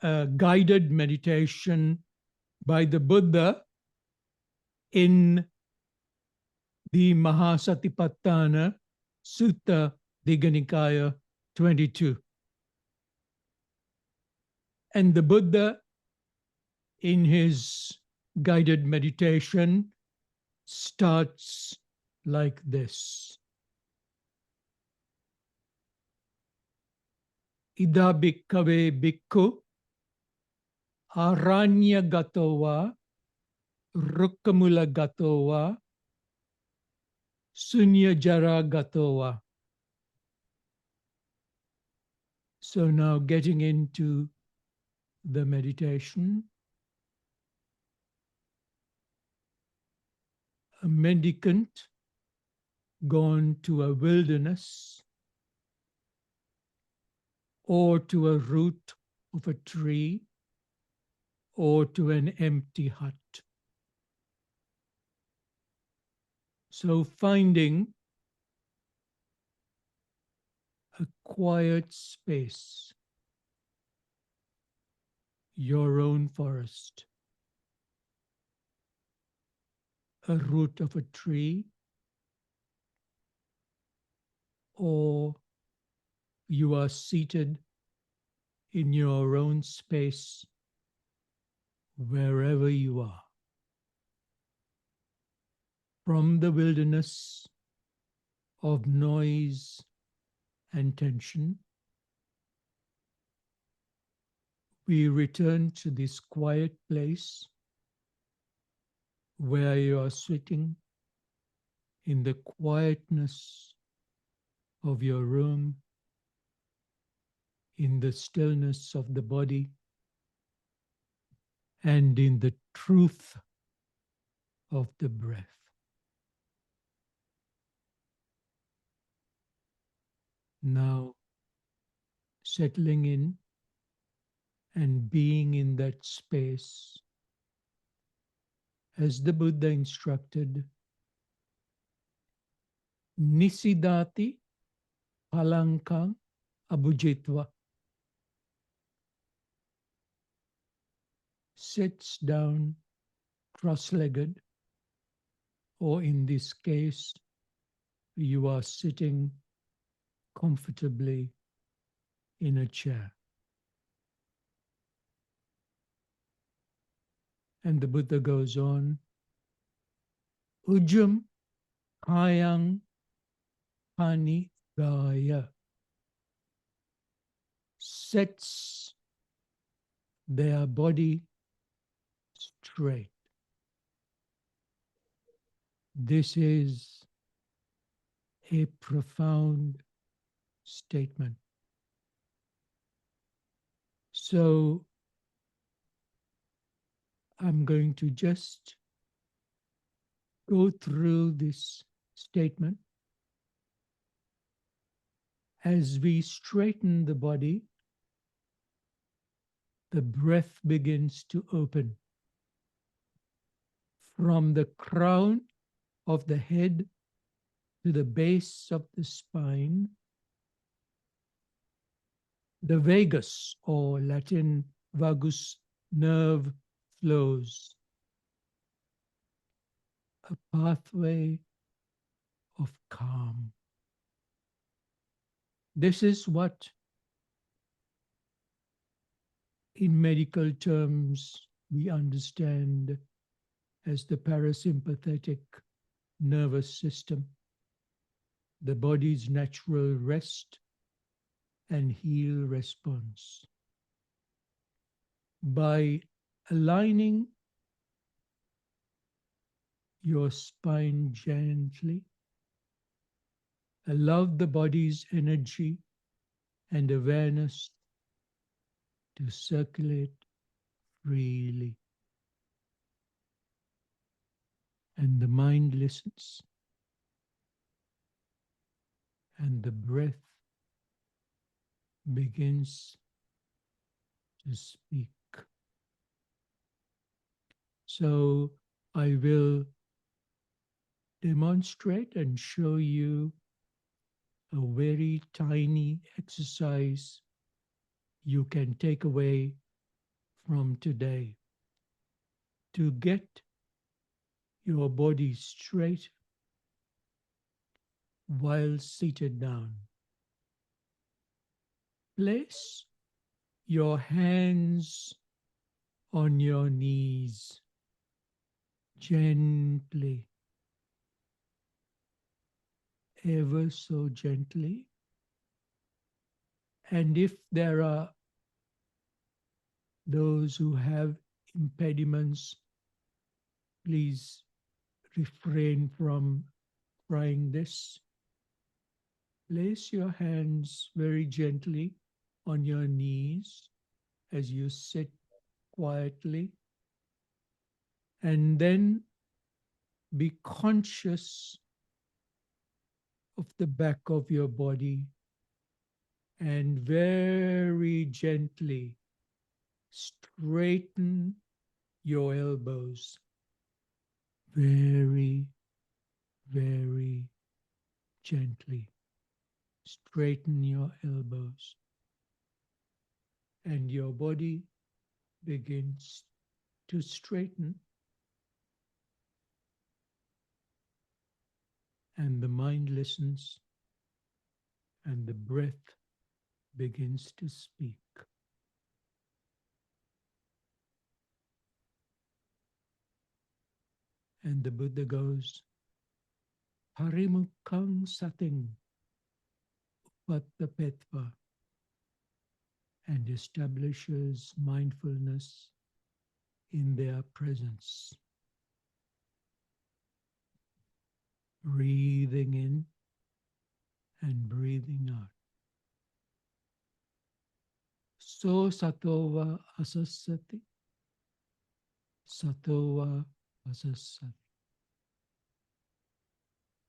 a guided meditation by the Buddha in the Mahasatipattana Sutta, Digha Nikaya 22. And the Buddha, in his guided meditation, starts like this. Ida bhikkave bhikkhu aranya gatowa rukkamula gatowa sunya jara gatowa. So now getting into the meditation, a mendicant gone to a wilderness or to a root of a tree or to an empty hut. So finding a quiet space, your own forest, a root of a tree, or you are seated in your own space, wherever you are. From the wilderness of noise and tension, we return to this quiet place where you are sitting in the quietness of your room, in the stillness of the body, and in the truth of the breath. Now, settling in and being in that space, as the Buddha instructed, Nisidati palankang abhujitva. Sits down cross-legged, or in this case, you are sitting comfortably in a chair. And the Buddha goes on, Ujjam kayang pani gaya. Sets their body straight. This is a profound statement. So I'm going to just go through this statement. As we straighten the body, the breath begins to open. From the crown of the head to the base of the spine, the vagus, or Latin vagus nerve, flows. A pathway of calm. This is what, in medical terms, we understand as the parasympathetic nervous system, the body's natural rest and heal response. By aligning your spine gently, allow the body's energy and awareness to circulate freely. And the mind listens, and the breath begins to speak. So I will demonstrate and show you a very tiny exercise you can take away from today to get your body straight while seated down. Place your hands on your knees gently, ever so gently. And if there are those who have impediments, please refrain from trying this. Place your hands very gently on your knees as you sit quietly, and then be conscious of the back of your body and very gently straighten your elbows. Very, very gently straighten your elbows, and your body begins to straighten, and the mind listens, and the breath begins to speak. And the Buddha goes, Parimukkhang sating upattapetva, and establishes mindfulness in their presence. Breathing in and breathing out. So satova asasati, satova asasati.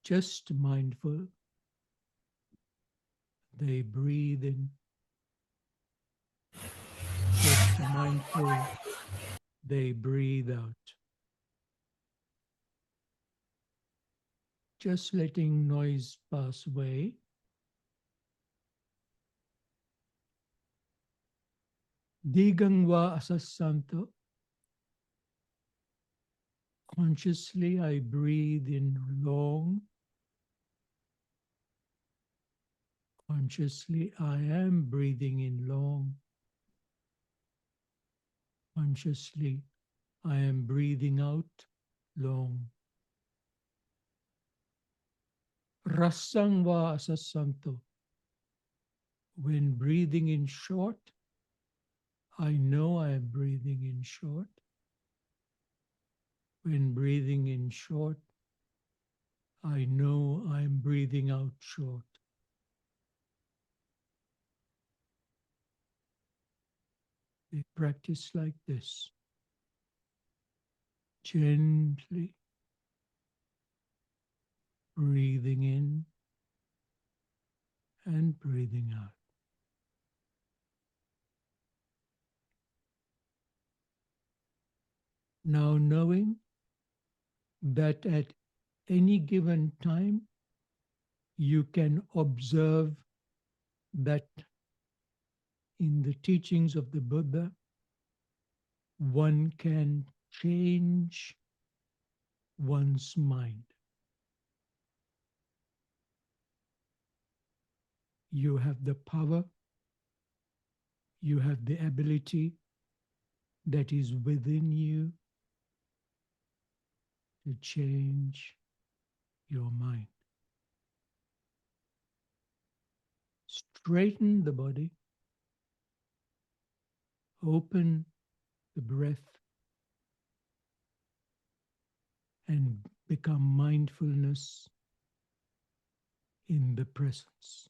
Just mindful, they breathe in. Just mindful, they breathe out. Just letting noise pass away. Digang va asasanto. Consciously, I breathe in long. Consciously, I am breathing in long. Consciously, I am breathing out long. Rasang va asasanto. When breathing in short, I know I am breathing in short. When breathing in short, I know I am breathing out short. They practice like this. Gently breathing in and breathing out. Now knowing that at any given time you can observe that in the teachings of the Buddha, one can change one's mind. You have the power, you have the ability that is within you to change your mind. Straighten the body, open the breath, and become mindfulness in the presence.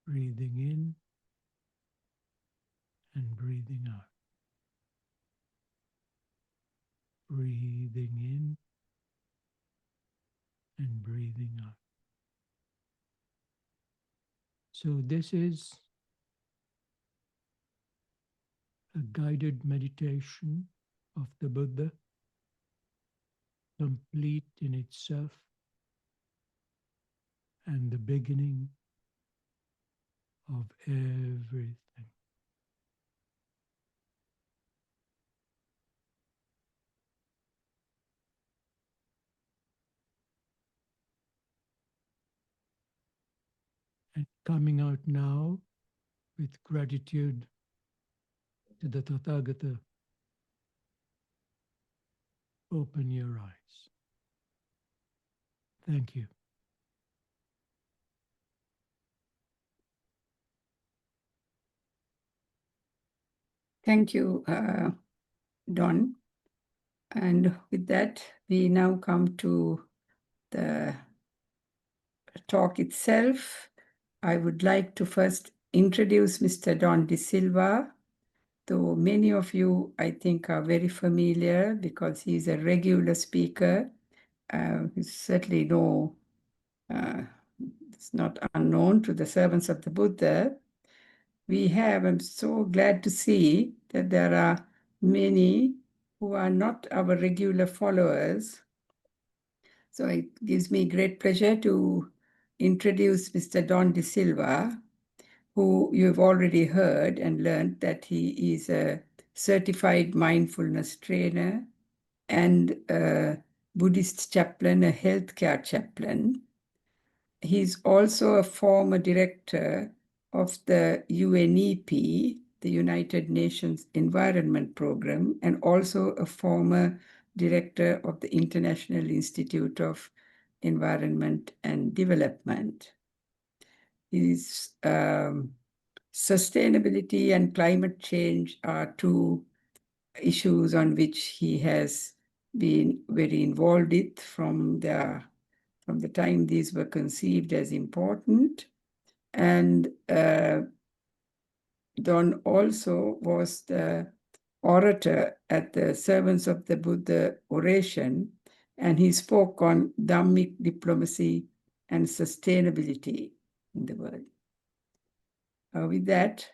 Breathing in and breathing out. Breathing in and breathing out. So this is a guided meditation of the Buddha, complete in itself and the beginning of everything. coming out now with gratitude to the Tathagata. Open your eyes. Thank you. Thank you, Don. And with that, we now come to the talk itself. I would like to first introduce Mr. Don De Silva, though many of you, I think, are very familiar because he's a regular speaker. He's certainly it's not unknown to the servants of the Buddha. I'm so glad to see that there are many who are not our regular followers. So it gives me great pleasure to introduce Mr. Don De Silva, who you've already heard and learned that he is a certified mindfulness trainer and a Buddhist chaplain, a healthcare chaplain. He's also a former director of the UNEP, the United Nations Environment Program, and also a former director of the International Institute of Environment and Development. His sustainability and climate change are two issues on which he has been very involved with from the time these were conceived as important. And Don also was the orator at the Servants of the Buddha oration, and he spoke on Dhammic diplomacy and sustainability in the world. With that,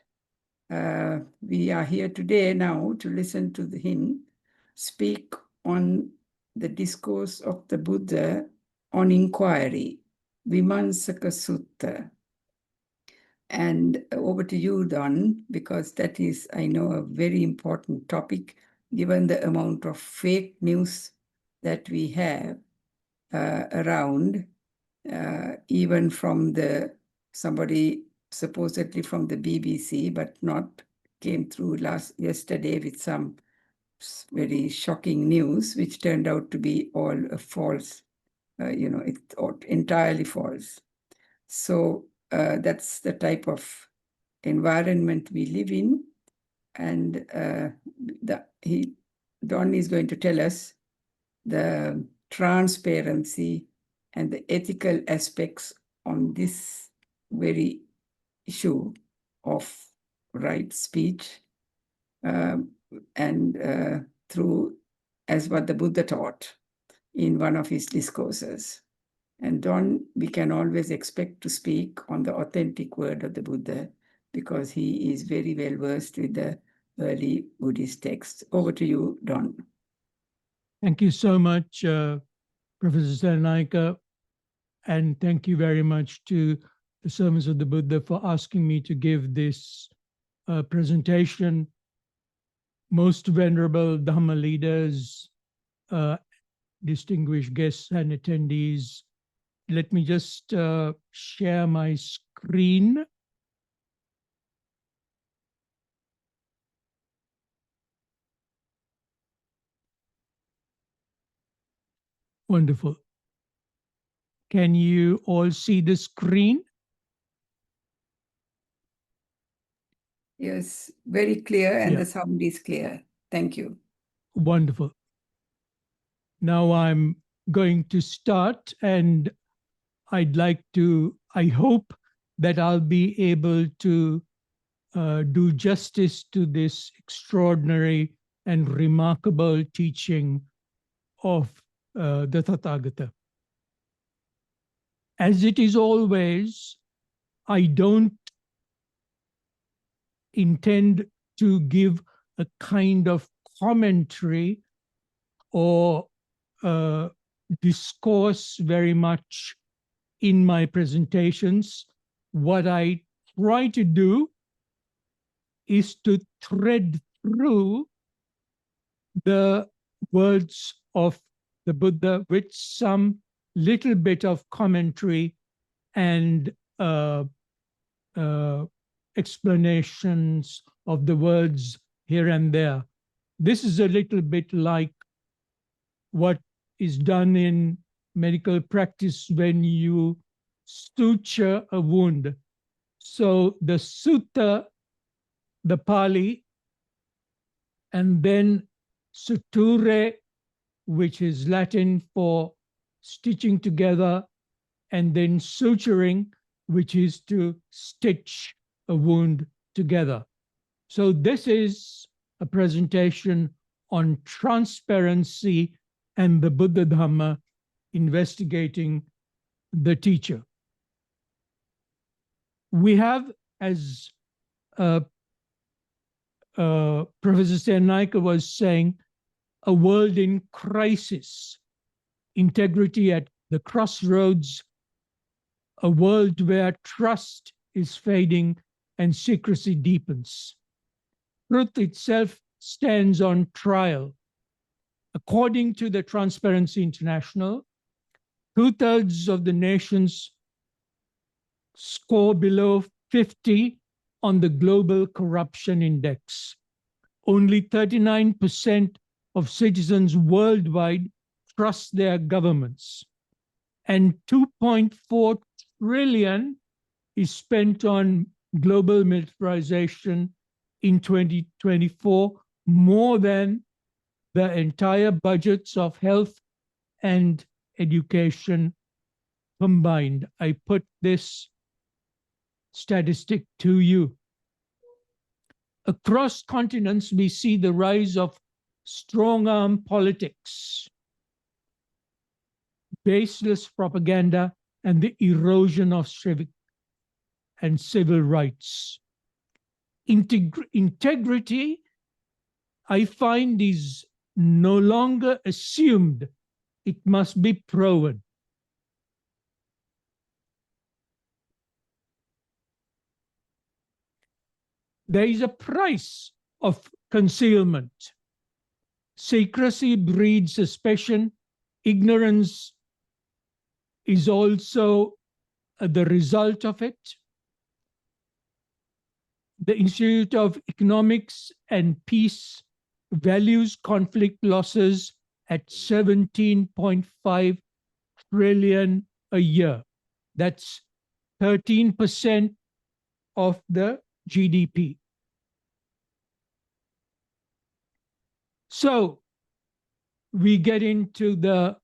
we are here today now to listen to him speak on the discourse of the Buddha on inquiry, Vimansakasutta. And over to you, Don, because that is, I know, a very important topic, given the amount of fake news that we have around, even from somebody supposedly from the BBC, but not came through yesterday with some very shocking news, which turned out to be all false, entirely false. So that's the type of environment we live in. And Don is going to tell us the transparency and the ethical aspects on this very issue of right speech, and through as what the Buddha taught in one of his discourses. And Don, we can always expect to speak on the authentic word of the Buddha because he is very well versed with the early Buddhist texts. Over to you, Don. Thank you so much, Professor Saranaika, and thank you very much to the Servants of the Buddha for asking me to give this presentation. Most venerable Dhamma leaders, distinguished guests and attendees, let me just share my screen. Wonderful. Can you all see the screen? Yes, very clear, and the sound is clear. Thank you. Wonderful. Now I'm going to start, and I hope that I'll be able to do justice to this extraordinary and remarkable teaching of the Tathagata. As it is always, I don't intend to give a kind of commentary or discourse very much in my presentations. What I try to do is to thread through the words of the Buddha with some little bit of commentary and explanations of the words here and there. This is a little bit like what is done in medical practice when you suture a wound. So the sutta, the Pali, and then suture, which is Latin for stitching together, and then suturing, which is to stitch a wound together. So this is a presentation on transparency and the Buddha Dhamma, investigating the teacher. We have, as Professor Sennaika was saying, a world in crisis, integrity at the crossroads, a world where trust is fading and secrecy deepens. Truth itself stands on trial. According to the Transparency International, 2/3 of the nations score below 50 on the Global Corruption Index. Only 39% of citizens worldwide trust their governments. And 2.4 trillion is spent on global militarization in 2024, more than the entire budgets of health and education combined. I put this statistic to you. Across continents, we see the rise of strong-arm politics, baseless propaganda, and the erosion of civic and civil rights. Integrity, I find, is no longer assumed. It must be proven. There is a price of concealment. Secrecy breeds suspicion. Ignorance is also the result of it. The Institute of Economics and Peace values conflict losses at 17.5 trillion a year. That's 13% of the GDP. So we get into the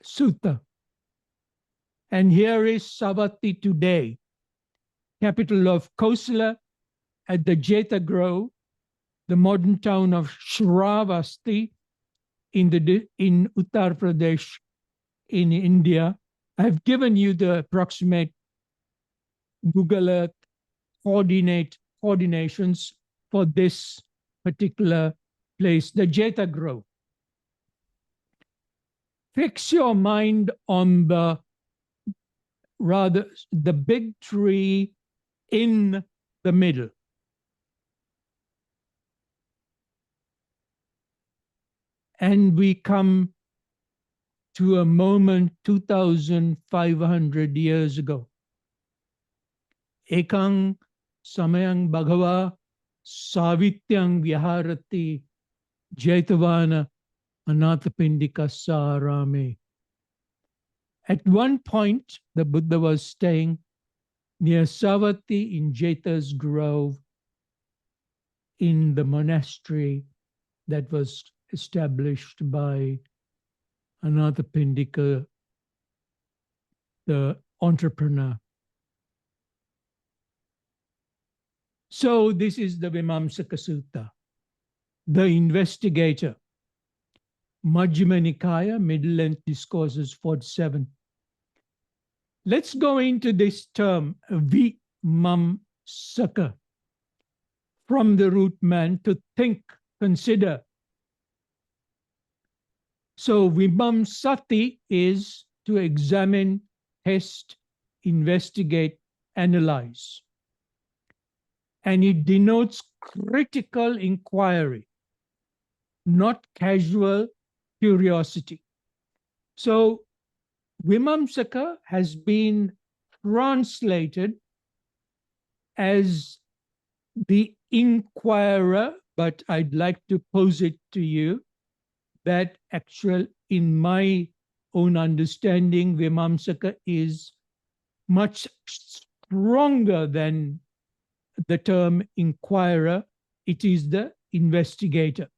sutta. And here is Savatthi today, capital of Kosala, at the Jeta Grove, the modern town of Shravasti in Uttar Pradesh in India. I've given you the approximate Google Earth coordinations for this particular place, the Jeta Grove. Fix your mind on the big tree in the middle. And we come to a moment 2,500 years ago. Ekang samayang bhagava savityang viharati jetavana anathapindika sarame. At one point, the Buddha was staying near Savatthi in Jeta's Grove in the monastery that was established by Anathapindika, the entrepreneur. So this is the Vimansakasutta, the investigator. Majjhima Nikaya, Middle Length Discourses 47. Let's go into this term, Vimansaka, from the root man, to think, consider. So Vimamsati is to examine, test, investigate, analyze. And it denotes critical inquiry, not casual curiosity. So Vimansaka has been translated as the inquirer, but I'd like to pose it to you that in my own understanding, Vimansaka is much stronger than the term inquirer. It is the investigator.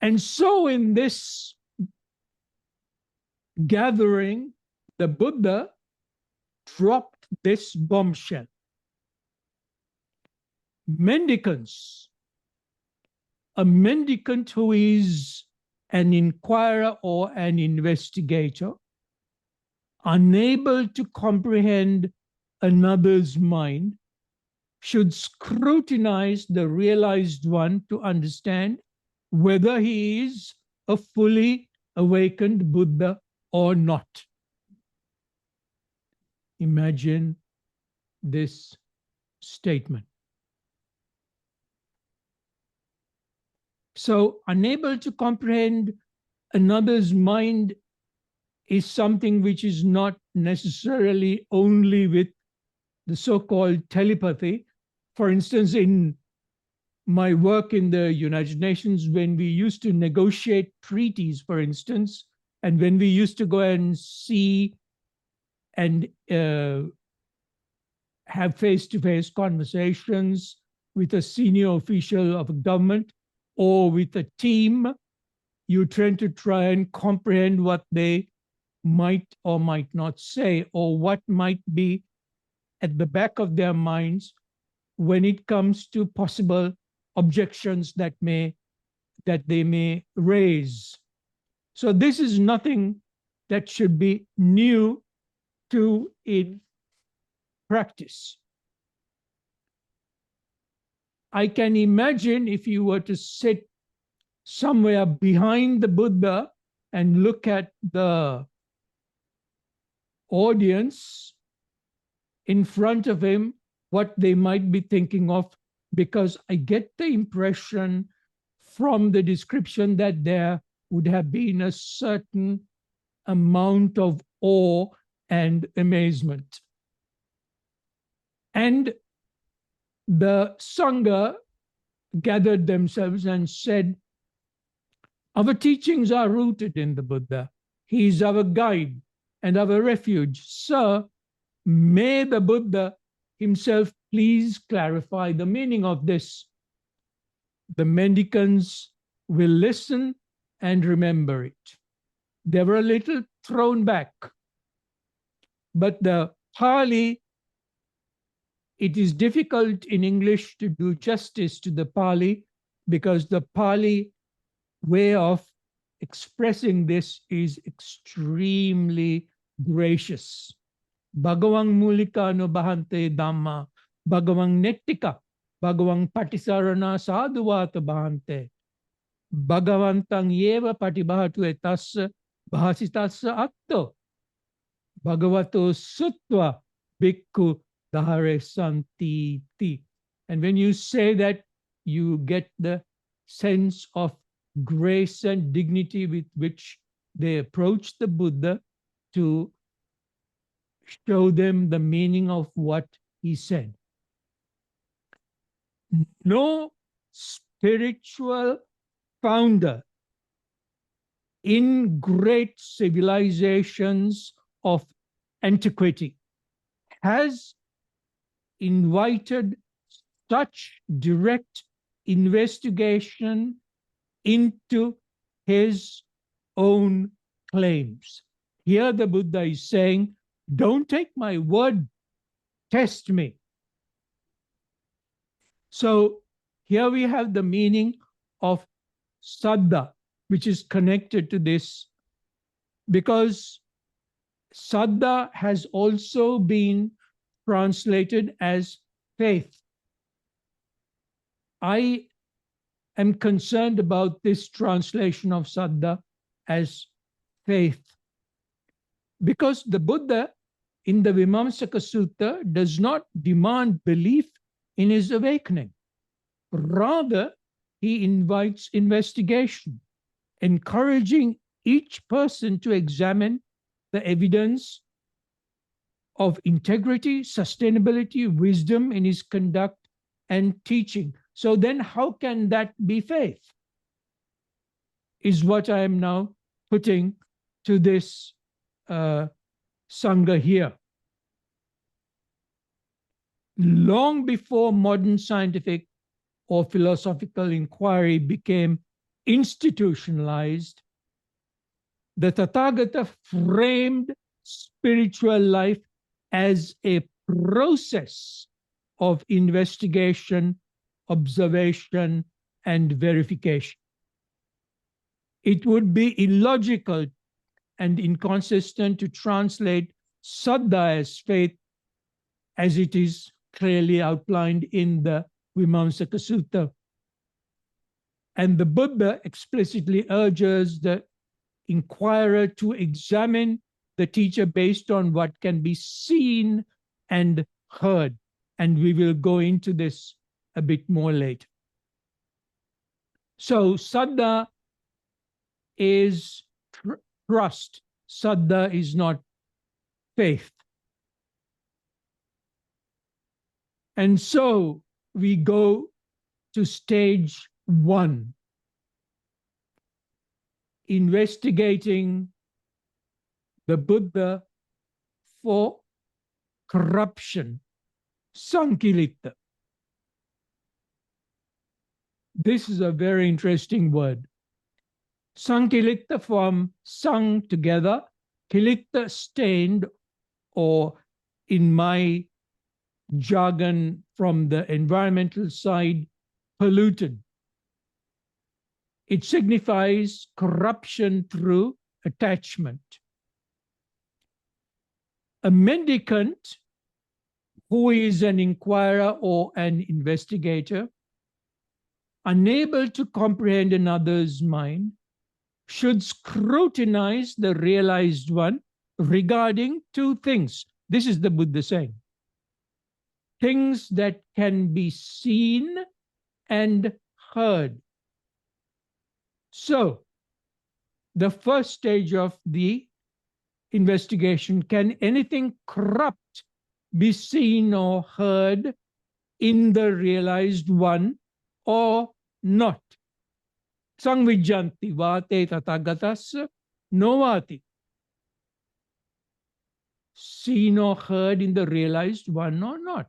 And so in this gathering, the Buddha dropped this bombshell. Mendicants, a mendicant who is an inquirer or an investigator, unable to comprehend another's mind, should scrutinize the realized one to understand whether he is a fully awakened Buddha or not. Imagine this statement. So, unable to comprehend another's mind is something which is not necessarily only with the so-called telepathy. For instance, in my work in the United Nations, when we used to negotiate treaties, for instance, and when we used to go and see and have face-to-face conversations with a senior official of a government or with a team, you tend to try and comprehend what they might or might not say, or what might be at the back of their minds when it comes to possible objections that they may raise. So this is nothing that should be new to in practice. I can imagine if you were to sit somewhere behind the Buddha and look at the audience in front of him, what they might be thinking of, because I get the impression from the description that there would have been a certain amount of awe and amazement. And the Sangha gathered themselves and said, our teachings are rooted in the Buddha. He is our guide and our refuge. Sir, may the Buddha himself please clarify the meaning of this. The mendicants will listen and remember it. They were a little thrown back, but the Pali, it is difficult in English to do justice to the Pali because the Pali way of expressing this is extremely gracious. Bhagavang mulika no bahante Dhamma, Bhagavang nettika, Bhagavang patisarana sadhuvata bahante, Bhagavantang yeva patibhatu etasya bhasitasya atto, Bhagavato sutva bhikkhu dahare santi ti. And when you say that, you get the sense of grace and dignity with which they approach the Buddha to show them the meaning of what he said. No spiritual founder in great civilizations of antiquity has invited such direct investigation into his own claims. Here the Buddha is saying, don't take my word, test me. So here we have the meaning of saddha, which is connected to this, because saddha has also been translated as faith. I am concerned about this translation of saddha as faith, because the Buddha in the Vimansakasutta does not demand belief in his awakening. Rather, he invites investigation, encouraging each person to examine the evidence of integrity, sustainability, wisdom in his conduct and teaching. So then how can that be faith? Is what I am now putting to this Sangha here. Long before modern scientific or philosophical inquiry became institutionalized, the Tathagata framed spiritual life as a process of investigation, observation, and verification. It would be illogical and inconsistent to translate Saddha as faith as it is clearly outlined in the Vimansakasutta. And the Buddha explicitly urges the inquirer to examine the teacher based on what can be seen and heard. And we will go into this a bit more later. So Saddha is trust. Saddha is not faith. And so we go to stage 1, investigating the Buddha for corruption, sankilitta. This is a very interesting word. Sankilitta from sang, together, kilitta, stained, or in my jargon from the environmental side, polluted. It signifies corruption through attachment. A mendicant who is an inquirer or an investigator, unable to comprehend another's mind, should scrutinize the realized one regarding 2 things. This is the Buddha saying. Things that can be seen and heard. So, the first stage of the investigation, can anything corrupt be seen or heard in the realized one or not? Sangvijjanti vate tathagatas novati. Seen or heard in the realized one or not.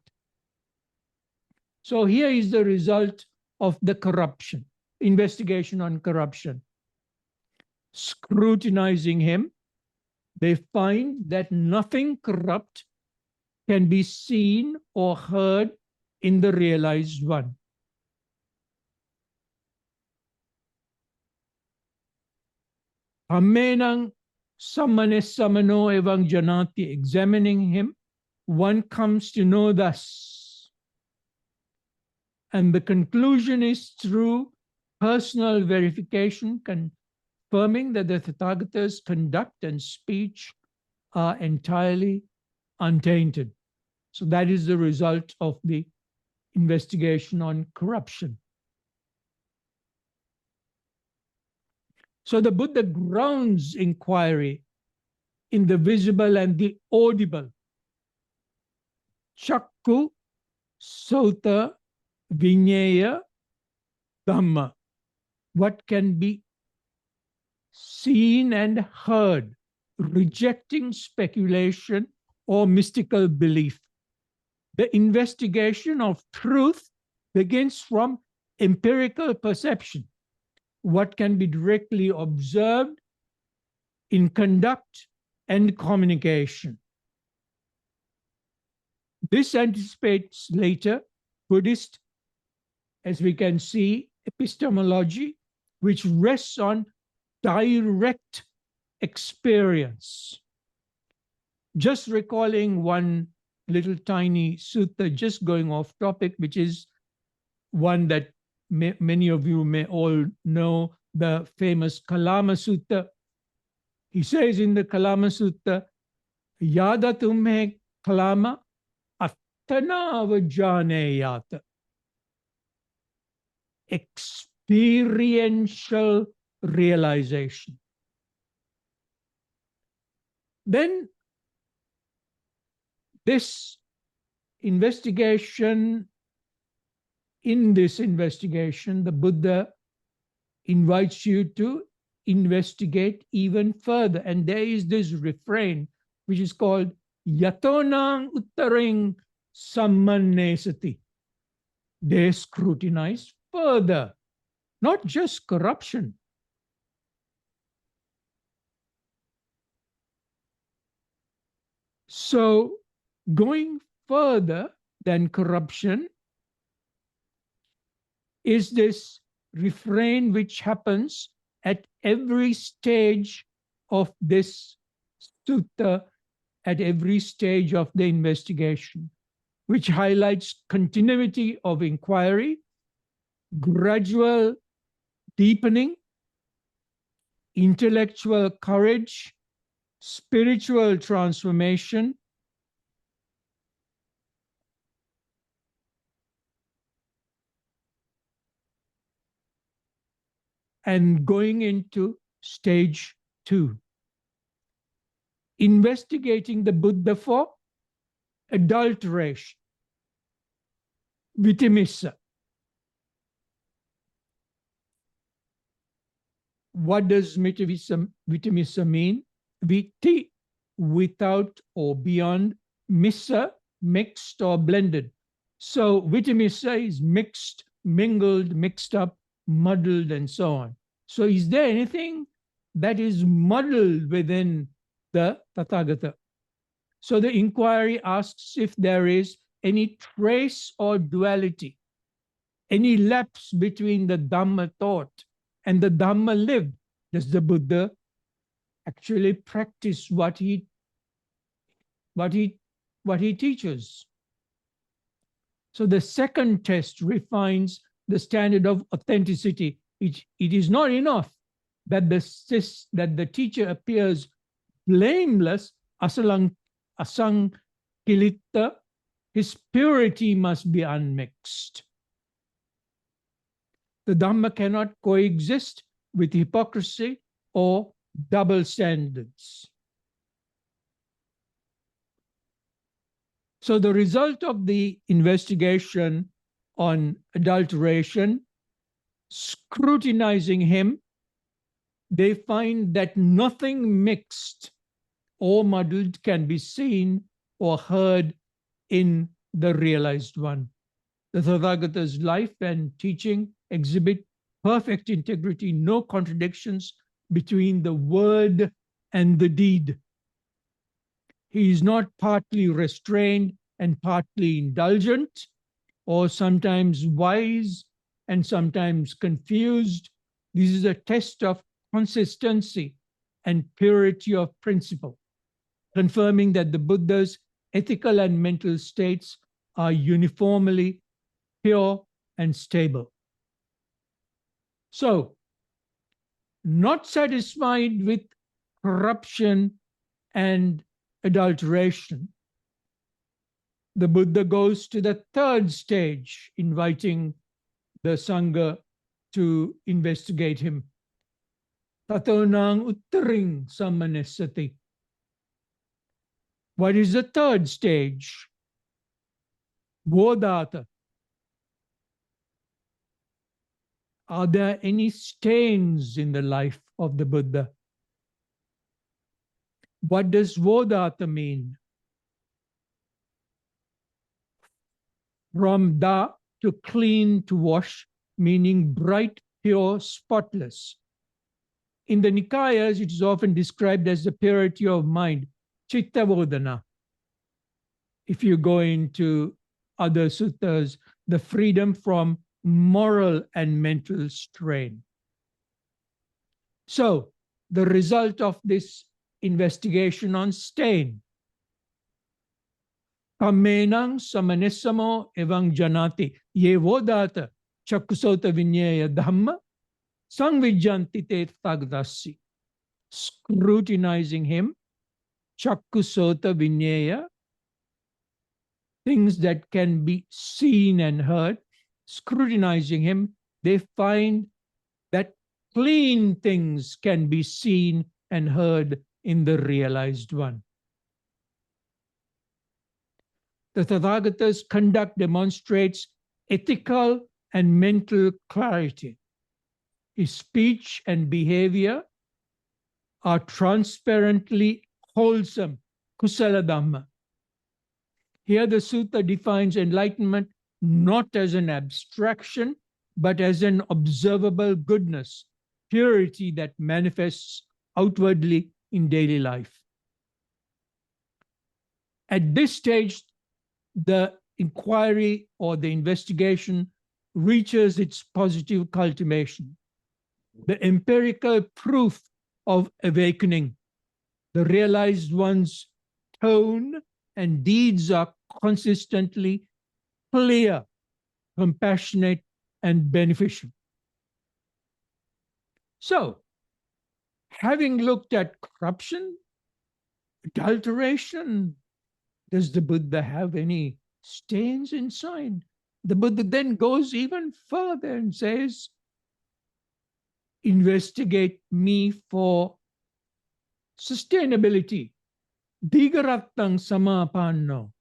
So here is the result of the corruption, investigation on corruption. Scrutinizing him, they find that nothing corrupt can be seen or heard in the realized one. Ammenang sammanes samano evang janati, examining him, one comes to know thus. And the conclusion is through personal verification, confirming that the Tathagata's conduct and speech are entirely untainted. So that is the result of the investigation on corruption. So the Buddha grounds inquiry in the visible and the audible. Chakku, Sota, Vinaya, Dhamma. What can be seen and heard, rejecting speculation or mystical belief. The investigation of truth begins from empirical perception. What can be directly observed in conduct and communication. This anticipates later Buddhist, as we can see, epistemology, which rests on direct experience. Just recalling one little tiny sutta, just going off topic, which is one that many of you may all know, the famous Kalama Sutta. He says in the Kalama Sutta, Yada tumhe kalama attana avajaneyata. Experiential realization. Then this investigation, in this investigation, the Buddha invites you to investigate even further. And there is this refrain, which is called Yatonang Uttaring Sammanesati. They scrutinize further, not just corruption. So going further than corruption is this refrain which happens at every stage of this sutta, at every stage of the investigation, which highlights continuity of inquiry, gradual deepening, intellectual courage, spiritual transformation, and going into stage 2, investigating the Buddha for adulteration, vitimissa. What does vitimissa mean? Viti, without or beyond, missa, mixed or blended. So vitimissa is mixed, mingled, mixed up, muddled, and so on. So is there anything that is muddled within the Tathagata? So the inquiry asks if there is any trace or duality, any lapse between the Dhamma thought and the Dhamma lived. Does the Buddha actually practice what he teaches? So the second test refines the standard of authenticity. It is not enough that the teacher appears blameless, asang kilitta. His purity must be unmixed. The Dhamma cannot coexist with hypocrisy or double standards. So the result of the investigation on adulteration, scrutinizing him, they find that nothing mixed or muddled can be seen or heard in the realized one. The Tathagata's life and teaching exhibit perfect integrity, no contradictions between the word and the deed. He is not partly restrained and partly indulgent, or sometimes wise and sometimes confused. This is a test of consistency and purity of principle, confirming that the Buddha's ethical and mental states are uniformly pure and stable. So, not satisfied with corruption and adulteration, the Buddha goes to the third stage, inviting the Sangha to investigate him. Tatonang uttaring sammanesati. What is the third stage? Bodhata. Are there any stains in the life of the Buddha? What does Vodhata mean? From da, to clean, to wash, meaning bright, pure, spotless. In the Nikayas, it is often described as the purity of mind, chitta vodhana. If you go into other suttas, the freedom from moral and mental strain. So, the result of this investigation on stain. Kammenang samanesamo evang janati ye vodata chakusota vinyaya dhamma sangvijjanti te tagdasi. Scrutinizing him, chakusota vinyaya, things that can be seen and heard, scrutinizing him, they find that clean things can be seen and heard in the realized one. The Tathagata's conduct demonstrates ethical and mental clarity. His speech and behavior are transparently wholesome, kusala dhamma. Here the sutta defines enlightenment not as an abstraction, but as an observable goodness, purity that manifests outwardly in daily life. At this stage, the inquiry or the investigation reaches its positive cultivation. The empirical proof of awakening, the realized one's tone and deeds are consistently clear, compassionate, and beneficial. So, having looked at corruption, adulteration, does the Buddha have any stains inside? The Buddha then goes even further and says, investigate me for sustainability. Digarattang samapanno.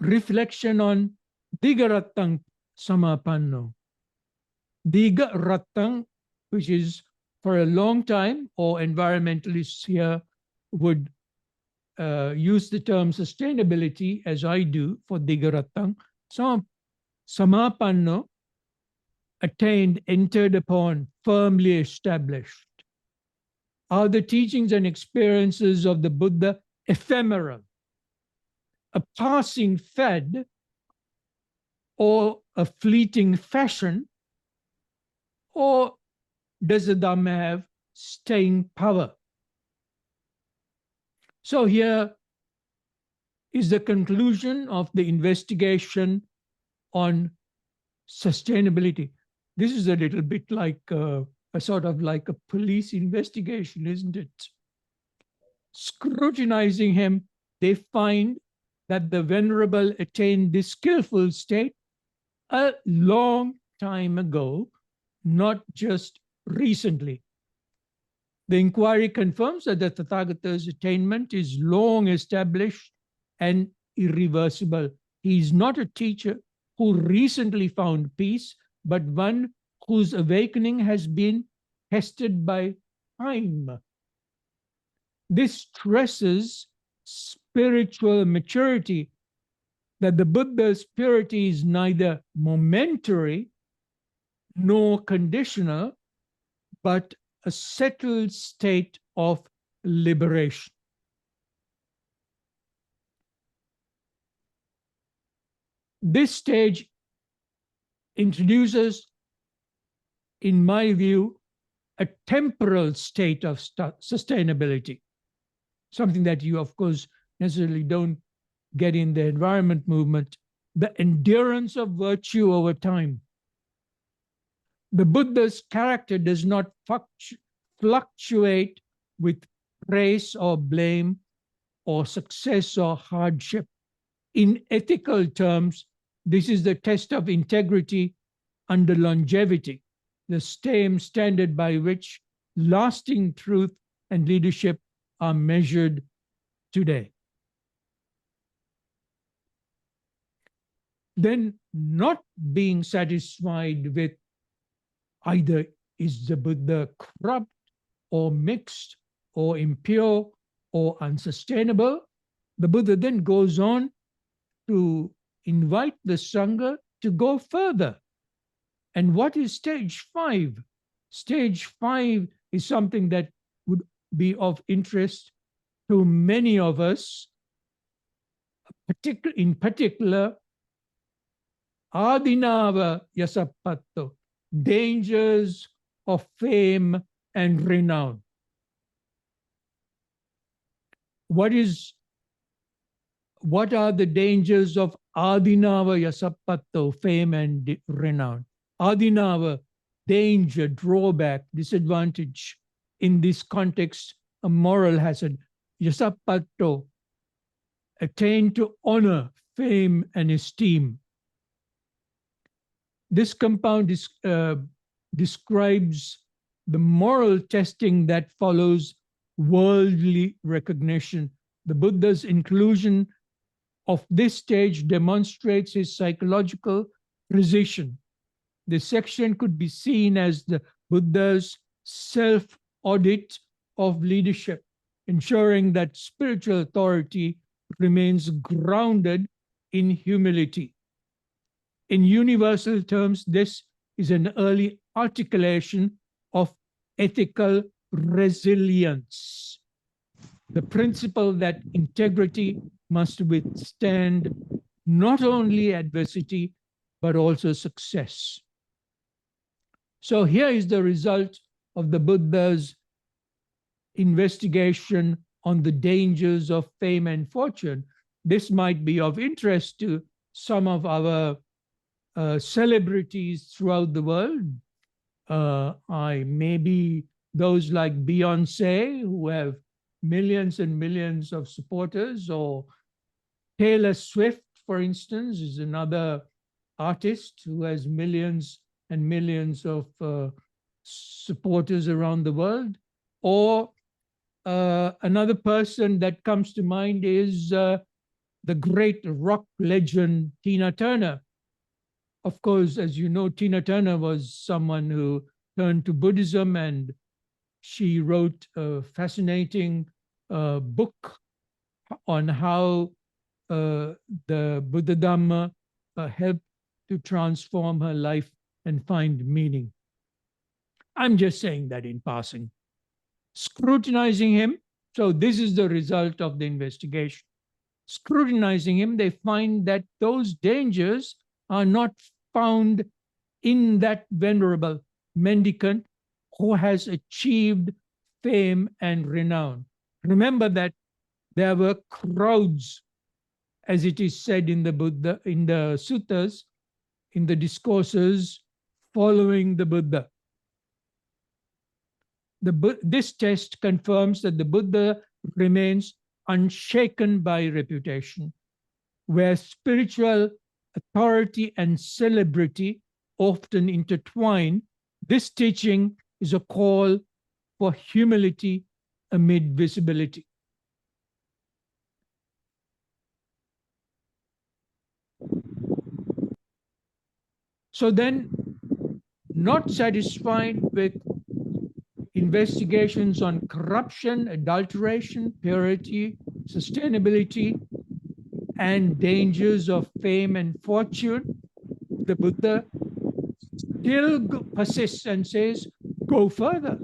Reflection on Digarattang samapanno. Digarattang, which is for a long time, or environmentalists here would use the term sustainability, as I do, for Digarattang. So, samapanno, attained, entered upon, firmly established. Are the teachings and experiences of the Buddha ephemeral, a passing fad, or a fleeting fashion, or does the Dhamma have staying power? So here is the conclusion of the investigation on sustainability. This is a little bit like a sort of like a police investigation, isn't it? Scrutinizing him, they find that the Venerable attained this skillful state a long time ago, not just recently. The inquiry confirms that the Tathagata's attainment is long established and irreversible. He is not a teacher who recently found peace, but one whose awakening has been tested by time. This stresses spiritual maturity, that the Buddha's purity is neither momentary nor conditional, but a settled state of liberation. This stage introduces, in my view, a temporal state of sustainability, something that you, of course, necessarily don't get in the environment movement, the endurance of virtue over time. The Buddha's character does not fluctuate with praise or blame or success or hardship. In ethical terms, this is the test of integrity under longevity, the same standard by which lasting truth and leadership are measured today. Then, not being satisfied with either is the Buddha corrupt or mixed or impure or unsustainable, the Buddha then goes on to invite the Sangha to go further. And what is stage 5? Stage 5 is something that would be of interest to many of us, in particular, adinava yasapatto, dangers of fame and renown. What are the dangers of adinava yasapatto, fame and renown? Adinava, danger, drawback, disadvantage. In this context, a moral hazard. Yasapatto, attain to honor, fame, and esteem. This compound describes the moral testing that follows worldly recognition. The Buddha's inclusion of this stage demonstrates his psychological precision. This section could be seen as the Buddha's self-audit of leadership, ensuring that spiritual authority remains grounded in humility. In universal terms, this is an early articulation of ethical resilience, the principle that integrity must withstand not only adversity, but also success. So here is the result of the Buddha's investigation on the dangers of fame and fortune. This might be of interest to some of our celebrities throughout the world. Maybe those like Beyonce, who have millions and millions of supporters, or Taylor Swift, for instance, is another artist who has millions and millions of supporters around the world. Or another person that comes to mind is the great rock legend Tina Turner. Of course, as you know, Tina Turner was someone who turned to Buddhism, and she wrote a fascinating book on how the Buddha Dhamma helped to transform her life and find meaning. I'm just saying that in passing. Scrutinizing him, so this is the result of the investigation. Scrutinizing him, they find that those dangers are not found in that venerable mendicant who has achieved fame and renown. Remember that there were crowds, as it is said in the Buddha, in the suttas, in the discourses following the Buddha. This test confirms that the Buddha remains unshaken by reputation, where spiritual authority and celebrity often intertwine. This teaching is a call for humility amid visibility. So then, not satisfied with investigations on corruption, adulteration, purity, sustainability, and dangers of fame and fortune, the Buddha still persists and says, go further.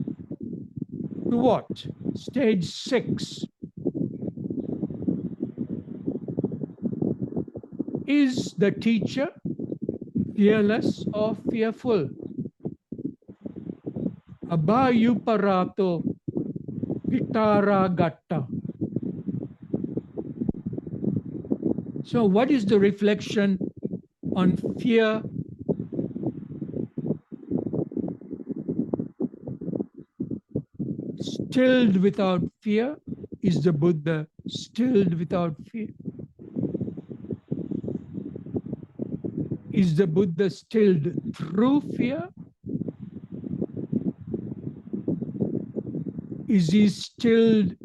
To what? Stage 6. Is the teacher fearless or fearful? Abhayuparato Vitaragatta. So what is the reflection on fear? Stilled without fear? Is the Buddha stilled without fear? Is the Buddha stilled through fear? Is he stilled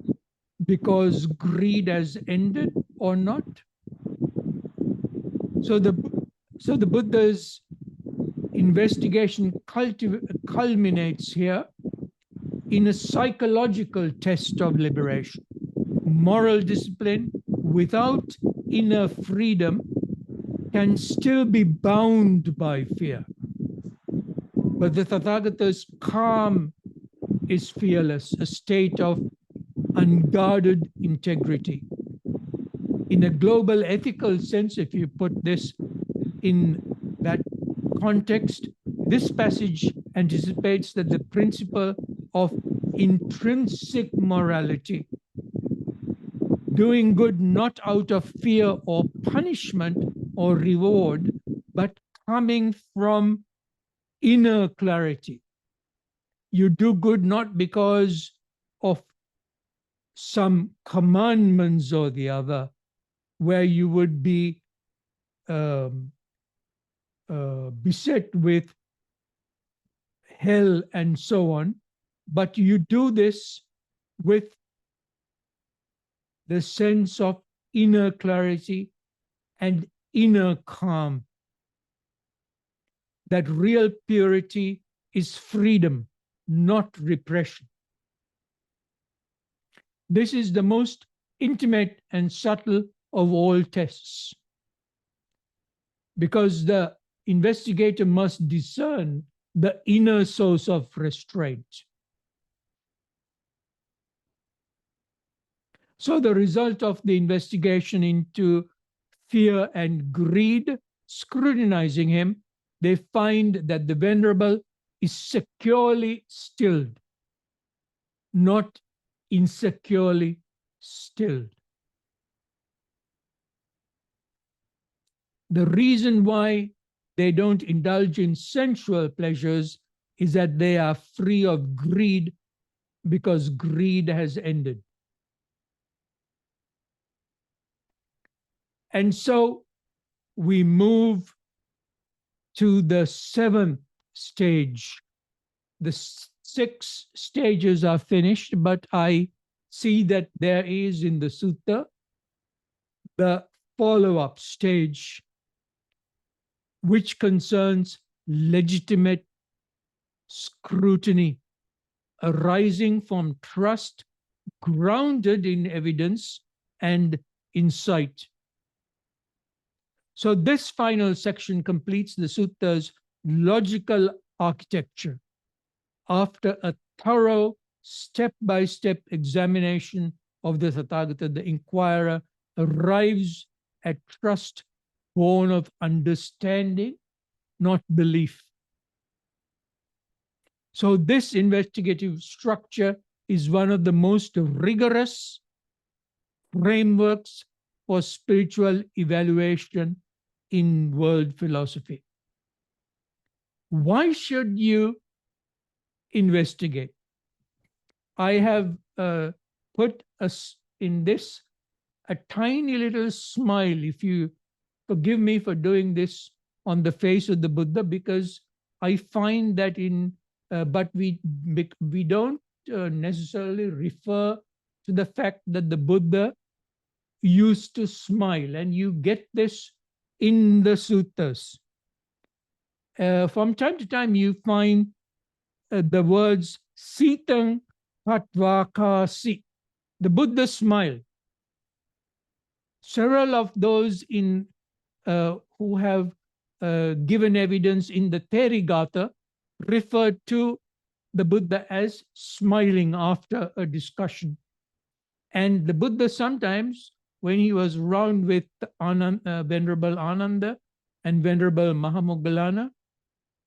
because greed has ended or not? So the Buddha's investigation culminates here in a psychological test of liberation. Moral discipline without inner freedom can still be bound by fear. But the Tathagata's calm is fearless, a state of unguarded integrity. In a global ethical sense, if you put this in that context, this passage anticipates that the principle of intrinsic morality, doing good not out of fear or punishment or reward, but coming from inner clarity. You do good not because of some commandments or the other, where you would be beset with hell and so on, but you do this with the sense of inner clarity and inner calm. That real purity is freedom, not repression. This is the most intimate and subtle of all tests, because the investigator must discern the inner source of restraint. So the result of the investigation into fear and greed, scrutinizing him, they find that the Venerable is securely stilled, not insecurely stilled. The reason why they don't indulge in sensual pleasures is that they are free of greed, because greed has ended. And so we move to the seventh stage. The 6 stages are finished, but I see that there is in the sutta the follow-up stage, which concerns legitimate scrutiny arising from trust grounded in evidence and insight. So this final section completes the sutta's logical architecture. After a thorough step-by-step examination of the Tathagata, the inquirer arrives at trust born of understanding, not belief. So this investigative structure is one of the most rigorous frameworks for spiritual evaluation in world philosophy. Why should you investigate? I have put in this a tiny little smile, if you forgive me for doing this, on the face of the Buddha, because I find that but we don't necessarily refer to the fact that the Buddha used to smile, and you get this in the suttas. From time to time, you find the words sitang patvakasi, the Buddha smile. Several of those who have given evidence in the Therigatha referred to the Buddha as smiling after a discussion. And the Buddha sometimes, when he was around with Venerable Ananda and Venerable Mahamoggallana,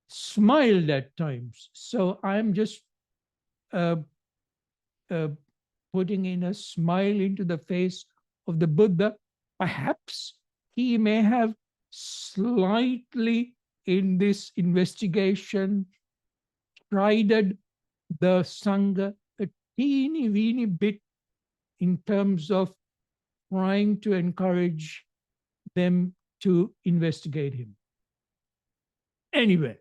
smiled at times. So I'm just putting in a smile into the face of the Buddha. Perhaps he may have slightly, in this investigation, chided the Sangha a teeny weeny bit in terms of trying to encourage them to investigate him. Anyway,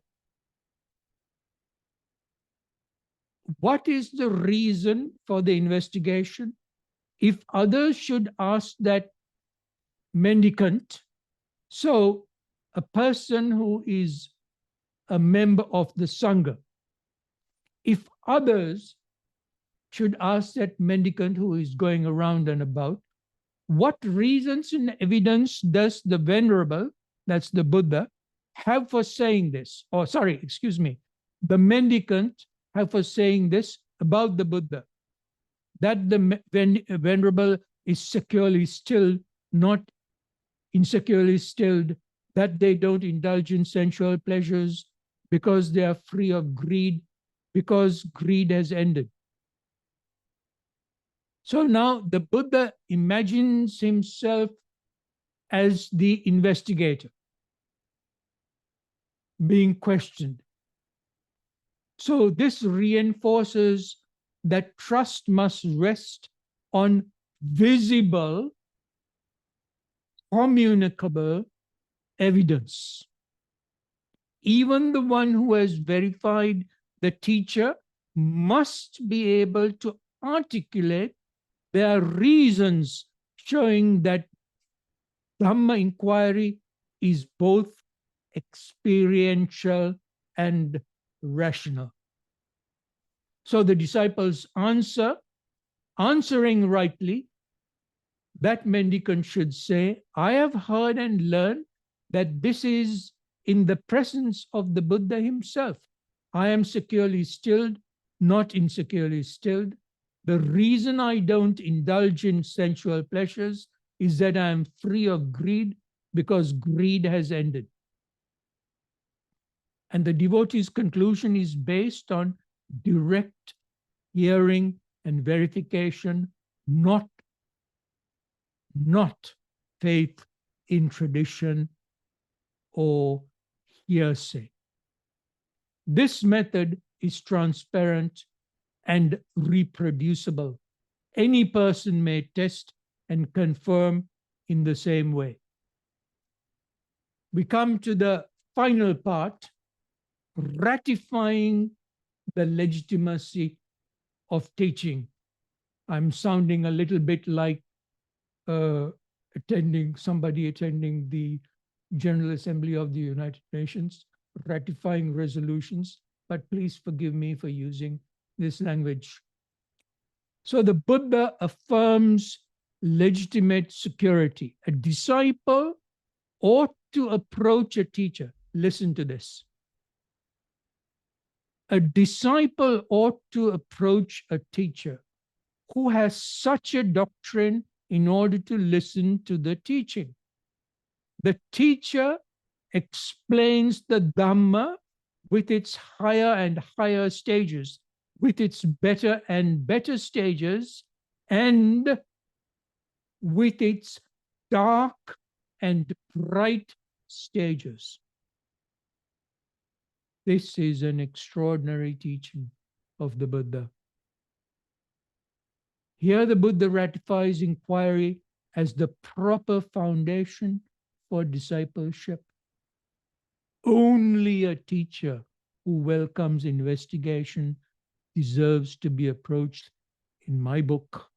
what is the reason for the investigation? If others should ask that mendicant, so a person who is a member of the Sangha, if others should ask that mendicant who is going around and about, what reasons and evidence does the Venerable, that's the Buddha, have for saying this? Or sorry, excuse me, the mendicant have for saying this about the Buddha, that the Venerable is securely stilled, not insecurely stilled, that they don't indulge in sensual pleasures because they are free of greed, because greed has ended. So now the Buddha imagines himself as the investigator being questioned. So this reinforces that trust must rest on visible, communicable evidence. Even the one who has verified the teacher must be able to articulate, there are reasons showing that Dhamma inquiry is both experiential and rational. So the disciples answering rightly, that mendicant should say, I have heard and learned that this is in the presence of the Buddha himself. I am securely stilled, not insecurely stilled. The reason I don't indulge in sensual pleasures is that I am free of greed, because greed has ended. And the devotee's conclusion is based on direct hearing and verification, not faith in tradition or hearsay. This method is transparent and reproducible. Any person may test and confirm in the same way. We come to the final part, ratifying the legitimacy of teaching. I'm sounding a little bit like somebody attending the General Assembly of the United Nations, ratifying resolutions, but please forgive me for using this language. So the Buddha affirms legitimate security. A disciple ought to approach a teacher. Listen to this. A disciple ought to approach a teacher who has such a doctrine in order to listen to the teaching. The teacher explains the Dhamma with its higher and higher stages, with its better and better stages, and with its dark and bright stages. This is an extraordinary teaching of the Buddha. Here the Buddha ratifies inquiry as the proper foundation for discipleship. Only a teacher who welcomes investigation deserves to be approached in my book.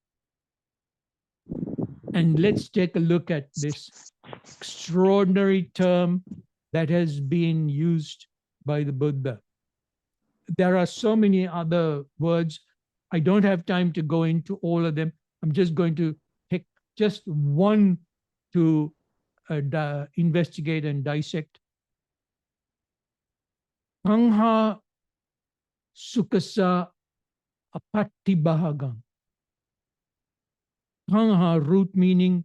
And let's take a look at this extraordinary term that has been used by the Buddha. There are so many other words. I don't have time to go into all of them. I'm just going to pick just one to investigate and dissect. Pangha sukasa apattibahagang. Pangha, root meaning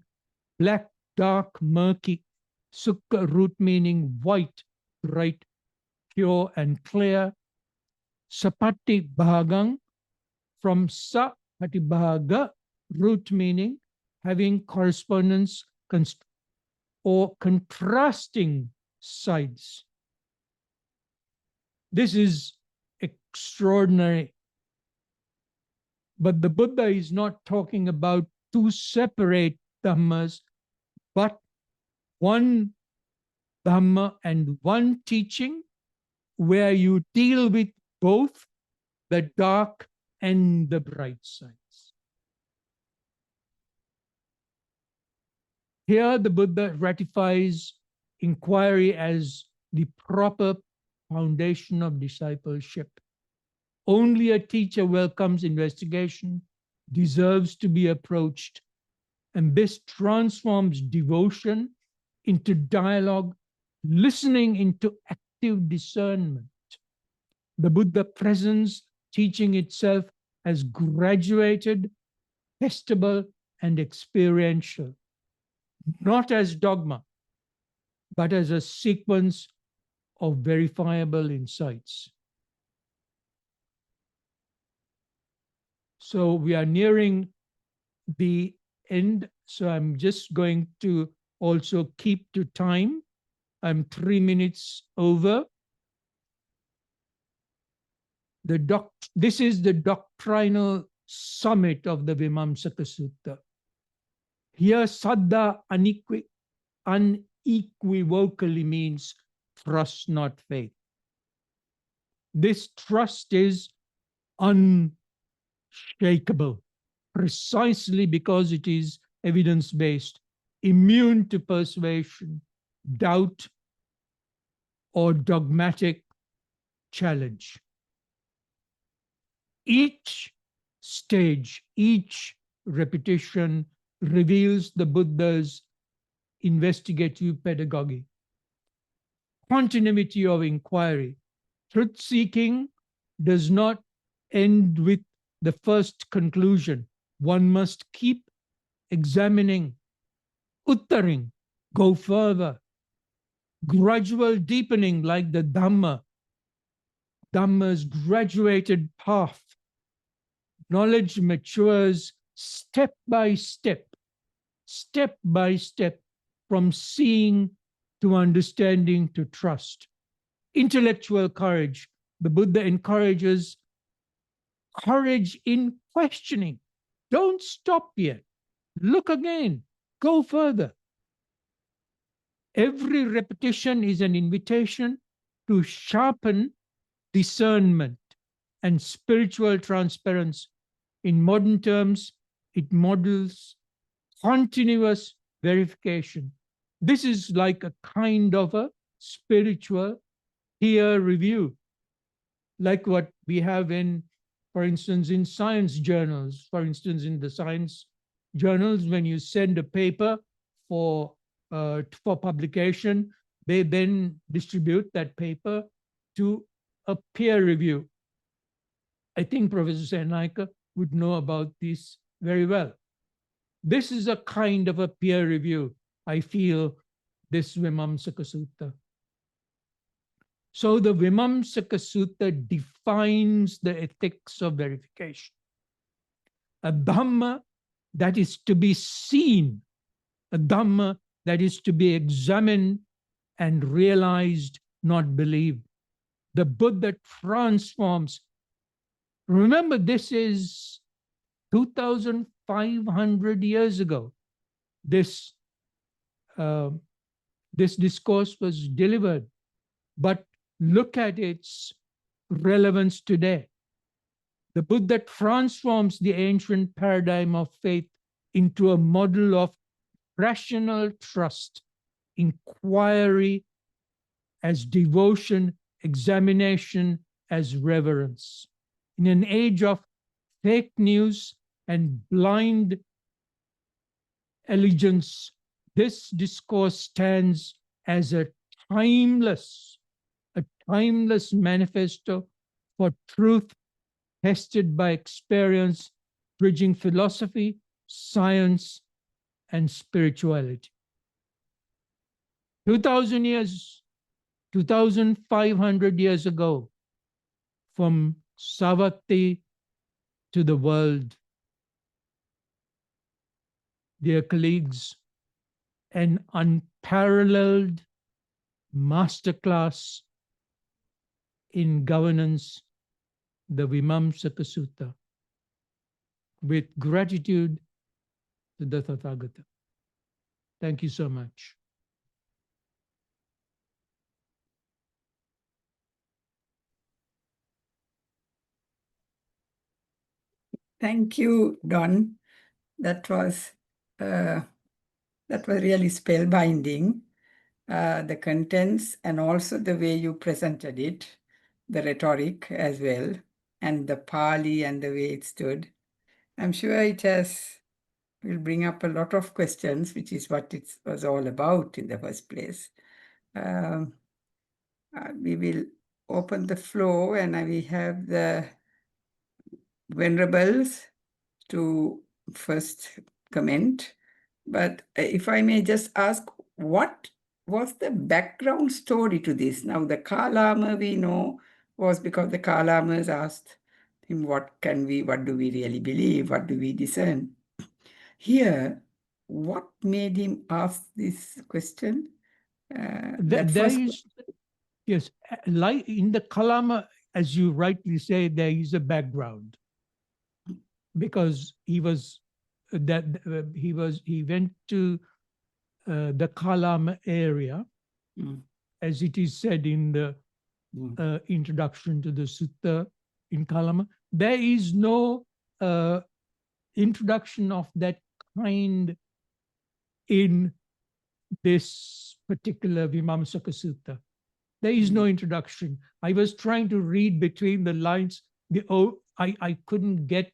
black, dark, murky. Sukha, root meaning white, bright, pure and clear. Sapatti bhagang, from sa pati bhaga, root meaning having correspondence or contrasting sides. This is extraordinary. But the Buddha is not talking about two separate Dhammas, but one Dhamma and one teaching where you deal with both the dark and the bright sides. Here the Buddha ratifies inquiry as the proper foundation of discipleship. Only a teacher welcomes investigation, deserves to be approached, and this transforms devotion into dialogue, listening into active discernment. The Buddha presents teaching itself as graduated, testable, and experiential, not as dogma, but as a sequence of verifiable insights. So we are nearing the end, so I'm just going to also keep to time. I'm 3 minutes over. This is the doctrinal summit of the Vimansakasutta. Here, saddha unequivocally means trust, not faith. This trust is unshakable, precisely because it is evidence-based, immune to persuasion, doubt, or dogmatic challenge. Each stage, each repetition reveals the Buddha's investigative pedagogy, continuity of inquiry. Truth-seeking does not end with the first conclusion. One must keep examining, uttering, go further. Gradual deepening, like the Dhamma, Dhamma's graduated path. Knowledge matures step by step, from seeing to understanding to trust. Intellectual courage. The Buddha encourages courage in questioning. Don't stop yet. Look again. Go further. Every repetition is an invitation to sharpen discernment and spiritual transparency. In modern terms, it models continuous verification. This is like a kind of a spiritual peer review, like what we have in, for instance, in science journals. For instance, in the science journals, when you send a paper for publication, they then distribute that paper to a peer review. I think Professor Sennaika would know about this very well. This is a kind of a peer review, I feel, this Vimansakasutta. So the Vimansakasutta defines the ethics of verification. A Dhamma that is to be seen, a Dhamma that is to be examined and realized, not believed. The Buddha transforms. Remember, this is 2,500 years ago. This discourse was delivered, but look at its relevance today. The Buddha transforms the ancient paradigm of faith into a model of rational trust, inquiry as devotion, examination as reverence. In an age of fake news and blind allegiance, this discourse stands as a timeless manifesto for truth tested by experience, bridging philosophy, science, and spirituality. 2,500 years ago, from Savatthi to the world, dear colleagues, an unparalleled masterclass in governance, the Vimansakasutta, with gratitude to the Tathagata. Thank you so much. Thank you, Don. That was really spellbinding. The contents and also the way you presented it, the rhetoric as well, and the Pali and the way it stood. I'm sure it will bring up a lot of questions, which is what it was all about in the first place. We will open the floor, and we have the Venerables to first comment. But if I may just ask, what was the background story to this? Now, the Kalama we know was because the Kalamas asked him, what do we really believe? What do we discern? Here, what made him ask this question? Yes, like in the Kalama, as you rightly say, there is a background, because he went to the Kalama area, as it is said in the introduction to the sutta in Kalama. There is no introduction of that kind in this particular Vimansakasutta. There is no introduction. I was trying to read between the lines. I couldn't get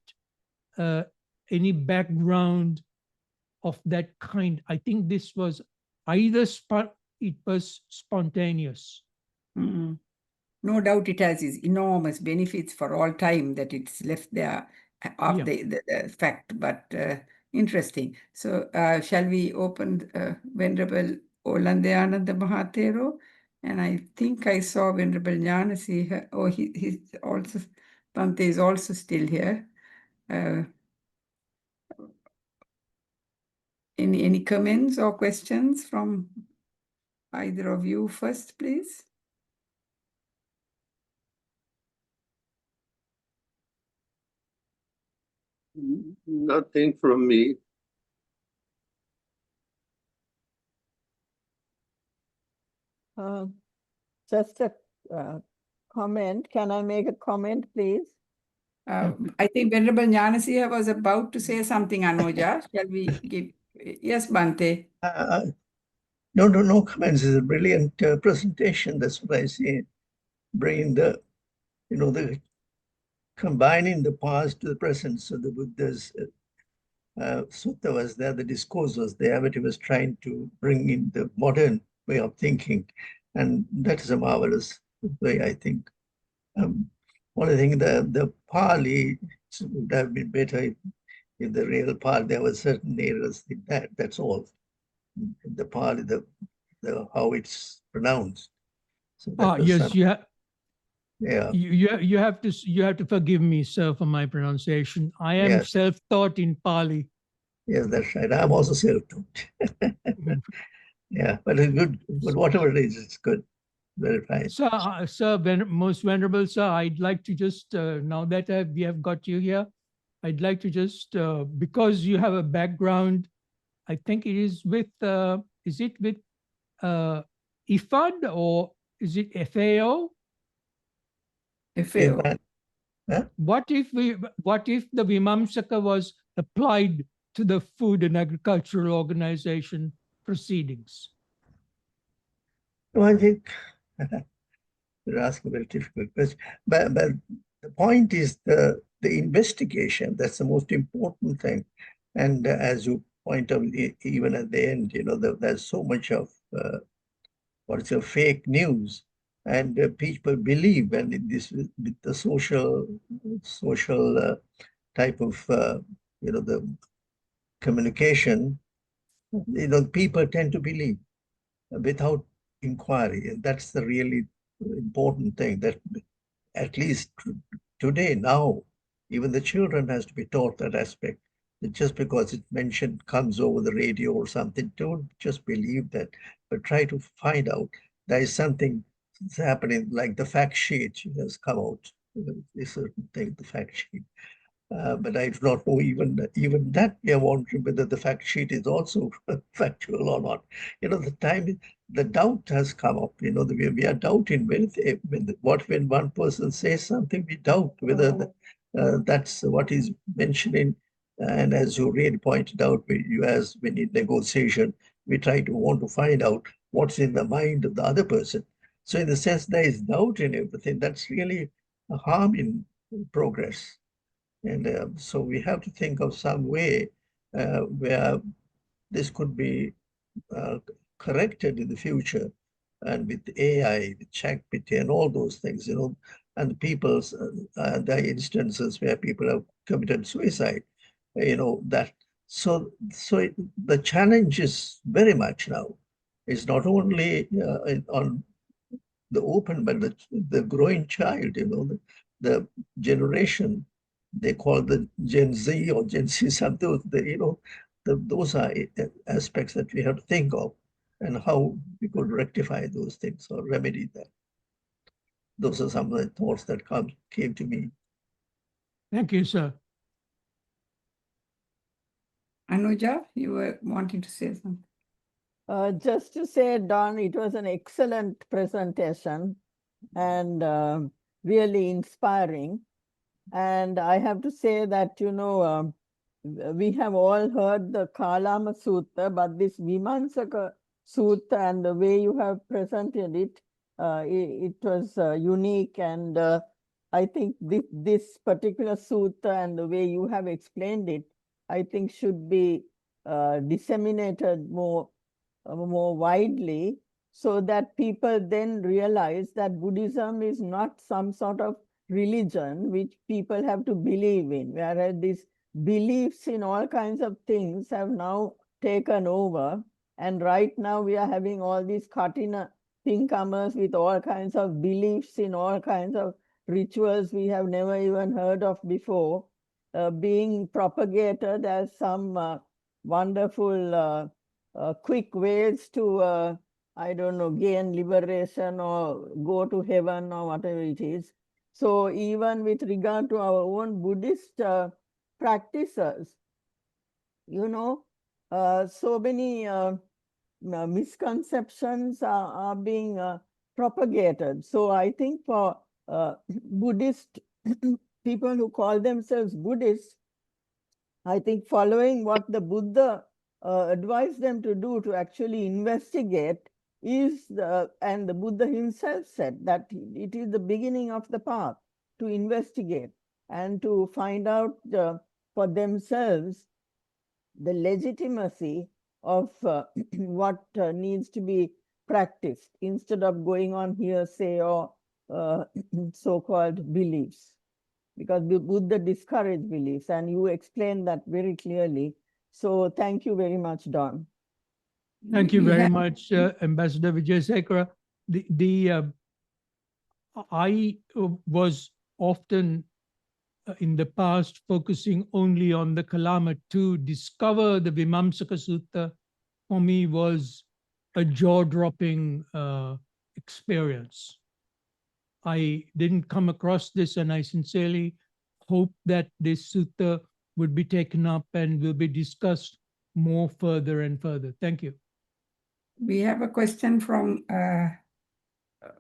any background of that kind. I think this was either it was spontaneous. Mm. No doubt it has its enormous benefits for all time that it's left there of the fact, but interesting. So shall we open Venerable Olandeyananda Mahatero? And I think I saw Venerable Jnanasi. Oh, he's also, Bhante is also still here. Any comments or questions from either of you first, please? Nothing from me. Just a comment. Can I make a comment, please? I think Venerable Jnanasi was about to say something, Anuja. Shall we give? Yes, Bhante. No comments. It's a brilliant presentation. That's what I see. Bringing the combining the past to the present. So the Buddha's sutta was there, the discourse was there, but he was trying to bring in the modern way of thinking. And that is a marvelous way, I think. Only thing, the Pali would have been better if the real Pali, there were certain errors in that. That's all. The Pali, the how it's pronounced. So that was yes, yeah. You have to forgive me, sir, for my pronunciation. I am self-taught in Pali. Yes, that's right. I'm also self-taught. Yeah, but it's good. But whatever it is, it's good. Very fine. Sir, most venerable sir, I'd like to just now that we have got you here, I'd like to just because you have a background, I think it is with is it with IFAD or is it FAO? FAO. Huh? What if the Vimamsaka was applied to the Food and Agricultural Organization proceedings? No, I think you're asking a very difficult question. But the point is the investigation. That's the most important thing. And as you point out, even at the end, there's so much of fake news, and people believe, and this with the social type of the communication, people tend to believe without inquiry, and that's the really important thing. That at least today, now, even the children has to be taught that aspect. That just because it's mentioned, comes over the radio or something, don't just believe that, but try to find out. There is something that's happening, like the fact sheet has come out. A certain thing, the fact sheet. But I do not know even that we are wondering whether the fact sheet is also factual or not. The doubt has come up. We are doubting when one person says something, we doubt whether that's what is mentioning. And as you really pointed out, when in negotiation, we try to want to find out what's in the mind of the other person. So in the sense there is doubt in everything, that's really a harm in progress. And so we have to think of some way where this could be corrected in the future, and with AI, with ChatGPT, and all those things, and people's there are instances where people have committed suicide, that. So the challenge is very much now. It's not only on the open, but the growing child, the generation they call the Gen Z or Gen C, something, those are aspects that we have to think of, and how we could rectify those things or remedy that. Those are some of the thoughts that came to me. Thank you, sir. Anuja, you were wanting to say something. Just to say, Don, it was an excellent presentation and really inspiring. And I have to say that, we have all heard the Kalama Sutta, but this Vimansakasutta and the way you have presented it, it was unique. And I think this particular sutta and the way you have explained it, I think should be disseminated more widely, so that people then realize that Buddhism is not some sort of religion which people have to believe in, whereas these beliefs in all kinds of things have now taken over. And right now we are having all these Katina thinkers with all kinds of beliefs in all kinds of rituals we have never even heard of before, being propagated as some wonderful quick ways to, I don't know, gain liberation or go to heaven or whatever it is. So even with regard to our own Buddhist practices, so many misconceptions are being propagated. So I think for Buddhist people who call themselves Buddhists, I think following what the Buddha advised them to do, to actually investigate, and the Buddha himself said that it is the beginning of the path, to investigate and to find out for themselves the legitimacy of what needs to be practiced, instead of going on hearsay or so-called beliefs. Because the Buddha discouraged beliefs, and you explained that very clearly. So thank you very much, Don. Thank you We very have- much, Ambassador Vijayasekara. I was often in the past focusing only on the Kalama. To discover the Vimansakasutta for me was a jaw-dropping experience. I didn't come across this, and I sincerely hope that this sutta would be taken up and will be discussed more further and further. Thank you. We have a question from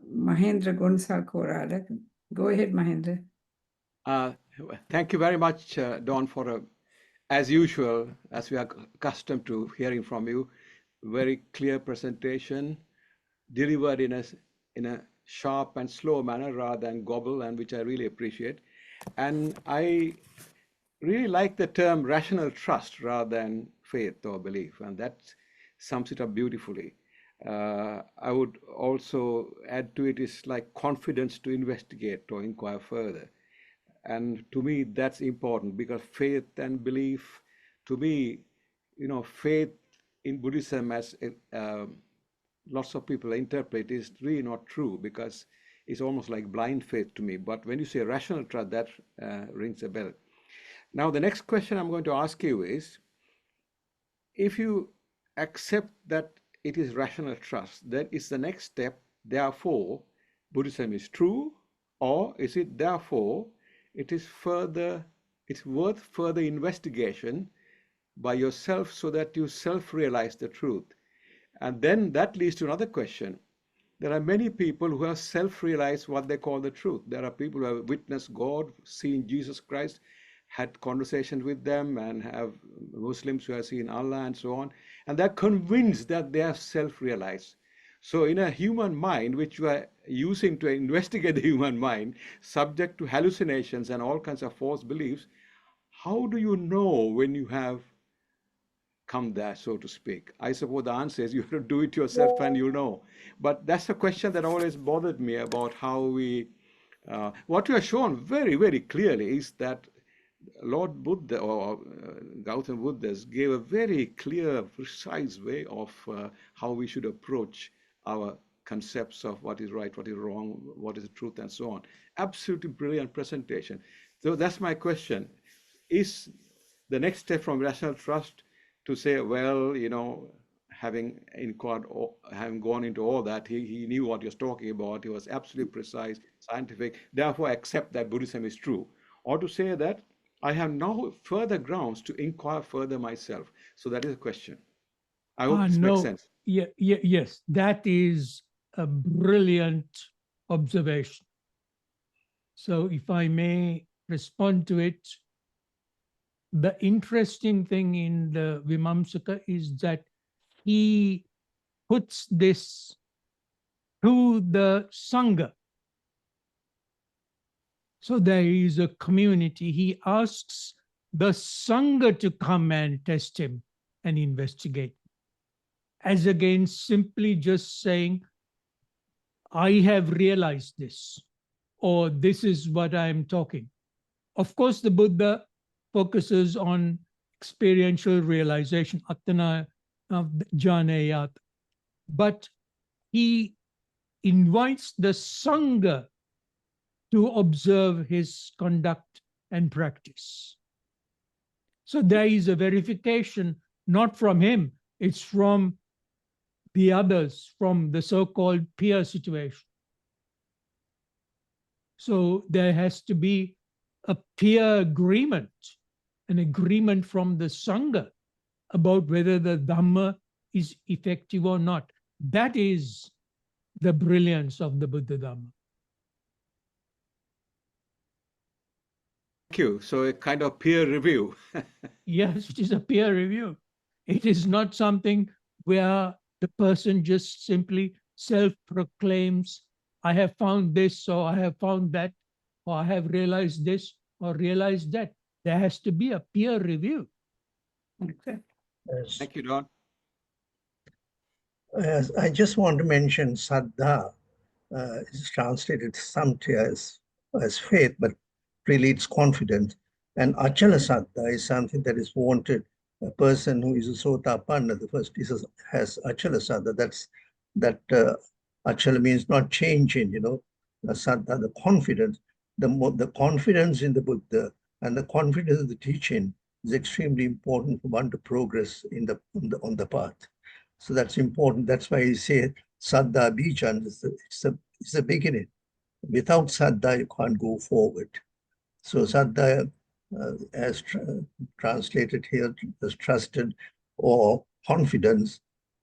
Mahendra Gonsalkorada. Go ahead, Mahendra. Thank you very much, Don, for as usual, as we are accustomed to hearing from you, very clear presentation, delivered in a sharp and slow manner rather than gobble, and which I really appreciate. And I really like the term rational trust rather than faith or belief, and that sums it up beautifully. I would also add to it is like confidence to investigate or inquire further. And to me, that's important, because faith and belief, to me, faith in Buddhism, as lots of people interpret, is really not true, because it's almost like blind faith to me. But when you say rational trust, that rings a bell. Now, the next question I'm going to ask you is, if you accept that it is rational trust, then is the next step, therefore, Buddhism is true, or is it therefore, it's worth further investigation by yourself so that you self-realize the truth? And then that leads to another question. There are many people who have self-realized what they call the truth. There are people who have witnessed God, seen Jesus Christ, had conversations with them, and have Muslims who have seen Allah and so on. And they're convinced that they have self-realized. So in a human mind, which you are using to investigate the human mind, subject to hallucinations and all kinds of false beliefs, how do you know when you have come there, so to speak? I suppose the answer is you have to do it yourself and you know. But that's a question that always bothered me about how we, what you have shown very, very clearly is that Lord Buddha or Gautam Buddhas gave a very clear, precise way of how we should approach our concepts of what is right, what is wrong, what is the truth, and so on. Absolutely brilliant presentation. So that's my question. Is the next step from rational trust to say, well, having inquired, having gone into all that, he knew what he was talking about, he was absolutely precise, scientific, therefore accept that Buddhism is true? Or to say that I have now further grounds to inquire further myself? So that is a question. I hope this makes sense. Yes, that is a brilliant observation. So if I may respond to it. The interesting thing in the Vimamsaka is that he puts this to the Sangha. So there is a community. He asks the Sangha to come and test him and investigate, as against simply just saying, I have realized this, or this is what I am talking. Of course, the Buddha focuses on experiential realization, attana janayat, but he invites the Sangha to observe his conduct and practice. So there is a verification, not from him, it's from the others, from the so-called peer situation. So there has to be a peer agreement, an agreement from the Sangha about whether the Dhamma is effective or not. That is the brilliance of the Buddha Dhamma. Thank you. So a kind of peer review. Yes, it is a peer review. It is not something where the person just simply self-proclaims, I have found this, or I have found that, or I have realized this, or realized that. There has to be a peer review. Okay. Yes. Thank you, Don. Yes, I just want to mention Saddha is translated sometimes as faith, but really it's confidence. And Achala Saddha is something that is wanted. A person who is a Sotapanna, the first is has Achala Saddha. That Achala means not changing, the Saddha, the confidence. The confidence in the Buddha and the confidence in the teaching is extremely important for one to progress on the path. So that's important. That's why he said Saddha Bijan it's the beginning. Without Saddha, you can't go forward. So Saddha, as translated here, as trusted or confidence.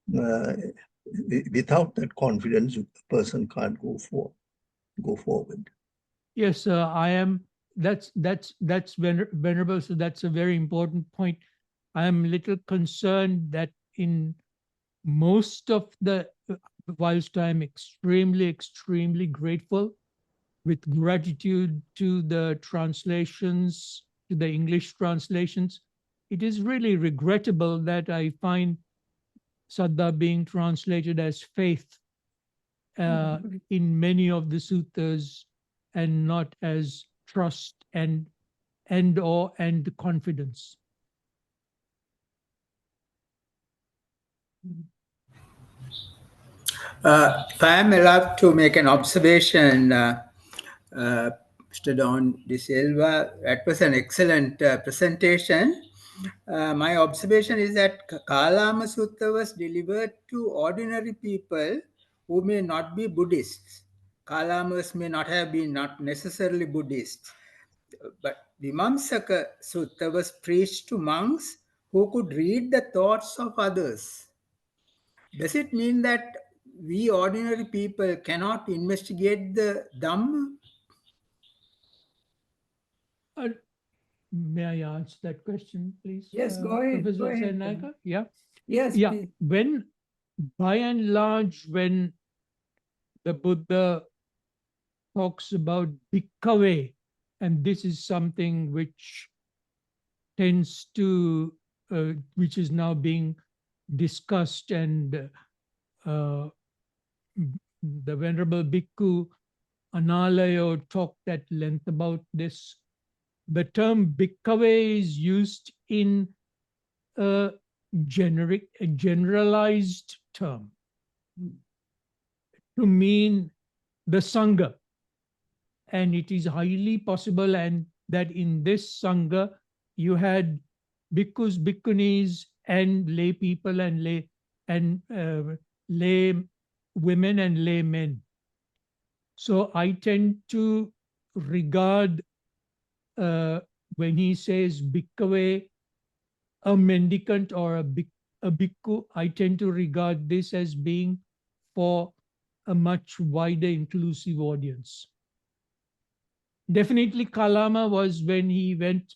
Without that confidence, a person can't go forward. Yes, I am. That's venerable. So that's a very important point. I am a little concerned that in most of the, whilst I'm extremely grateful, with gratitude to the translations, to the English translations, it is really regrettable that I find Saddha being translated as faith in many of the suttas, and not as trust and confidence. If I am allowed to make an observation, Mr. Don De Silva, that was an excellent presentation. My observation is that Kalama Sutta was delivered to ordinary people who may not be Buddhists. Kalamas may not have been not necessarily Buddhists. But Vimansaka Sutta was preached to monks who could read the thoughts of others. Does it mean that we ordinary people cannot investigate the Dhamma? May I answer that question, please? Yes, go ahead. Professor Go ahead. Senaka? Yeah. Yes, Yeah. please. By and large, when the Buddha talks about bhikkhave, and this is something which tends to, which is now being discussed, and the Venerable Bhikkhu Analayo talked at length about this. The term bhikkhave is used in a generalized term to mean the Sangha. And it is highly possible, and that in this Sangha, you had bhikkhus, bhikkhunis, and lay people, and lay women and lay men. So I tend to regard, when he says bhikkhave, a mendicant or a bhikkhu, I tend to regard this as being for a much wider inclusive audience. Definitely Kalama was when he went,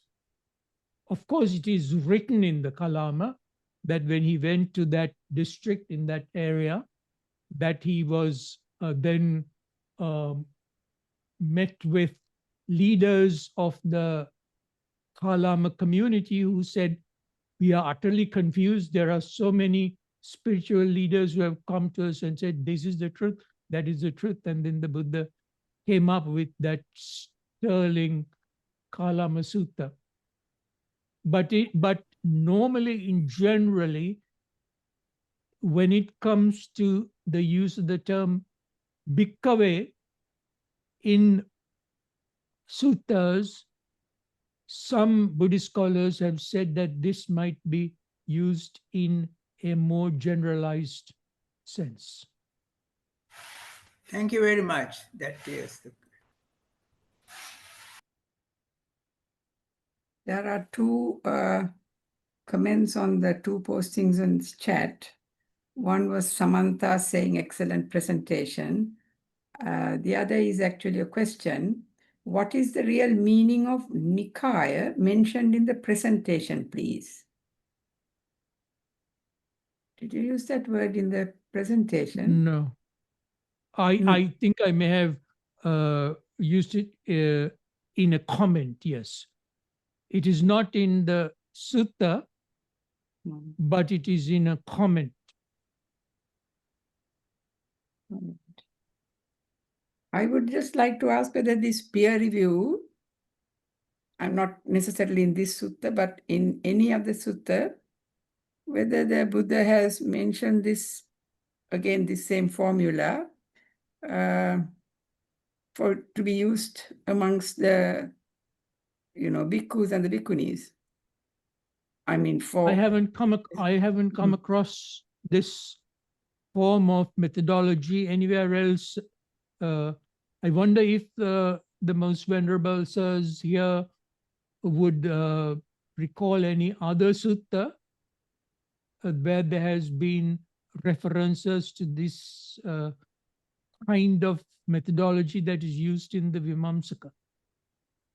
of course it is written in the Kalama that when he went to that district in that area, that he was then um, met with leaders of the Kalama community who said, we are utterly confused. There are so many spiritual leaders who have come to us and said, this is the truth, that is the truth. And then the Buddha came up with that sterling Kalama Sutta. But normally, in generally, when it comes to the use of the term bhikkhave in suttas, some Buddhist scholars have said that this might be used in a more generalized sense. Thank you very much. That is the There are two comments on the two postings in chat. One was Samantha saying excellent presentation. The other is actually a question. What is the real meaning of Nikaya mentioned in the presentation, please? Did you use that word in the presentation? No. I think I may have used it in a comment, yes. It is not in the sutta, but it is in a comment. I would just like to ask whether this peer review, I'm not necessarily in this sutta, but in any other sutta, whether the Buddha has mentioned this, again, this same formula for to be used amongst the, bhikkhus and the bhikkhunis. I mean, I haven't come across this form of methodology anywhere else. I wonder if the most venerable sirs here would recall any other sutta where there has been references to this kind of methodology that is used in the Vimansaka.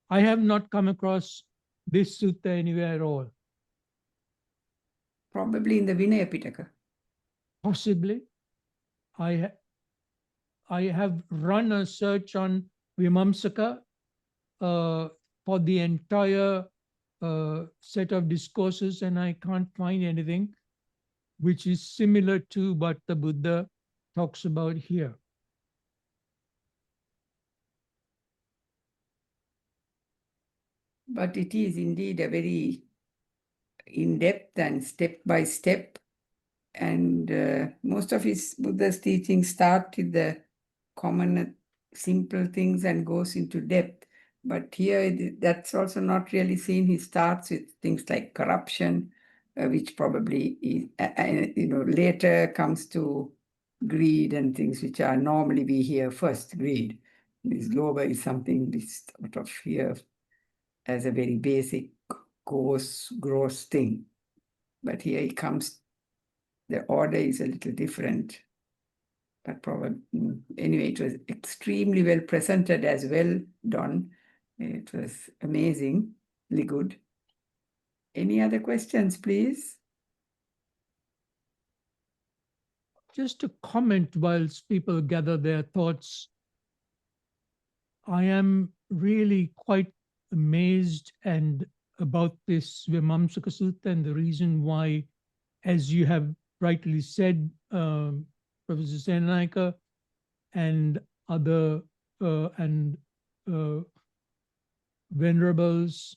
I have not come across this sutta anywhere at all. Probably in the Vinaya Pitaka. Possibly. I have run a search on Vimansaka for the entire set of discourses, and I can't find anything which is similar to what the Buddha talks about here. But it is indeed a very in-depth and step-by-step. And most of his Buddha's teachings start with the common, simple things and goes into depth. But here, that's also not really seen. He starts with things like corruption, which probably is, later comes to greed and things which are normally we hear first, greed. This loba is something we sort of hear as a very basic, gross thing. But here it comes, the order is a little different. But probably, anyway, it was extremely well presented as well done. It was amazingly good. Any other questions, please? Just to comment whilst people gather their thoughts, I am really quite amazed and about this Vimansakasutta, and the reason why, as you have rightly said, Professor Senanaika and other venerables,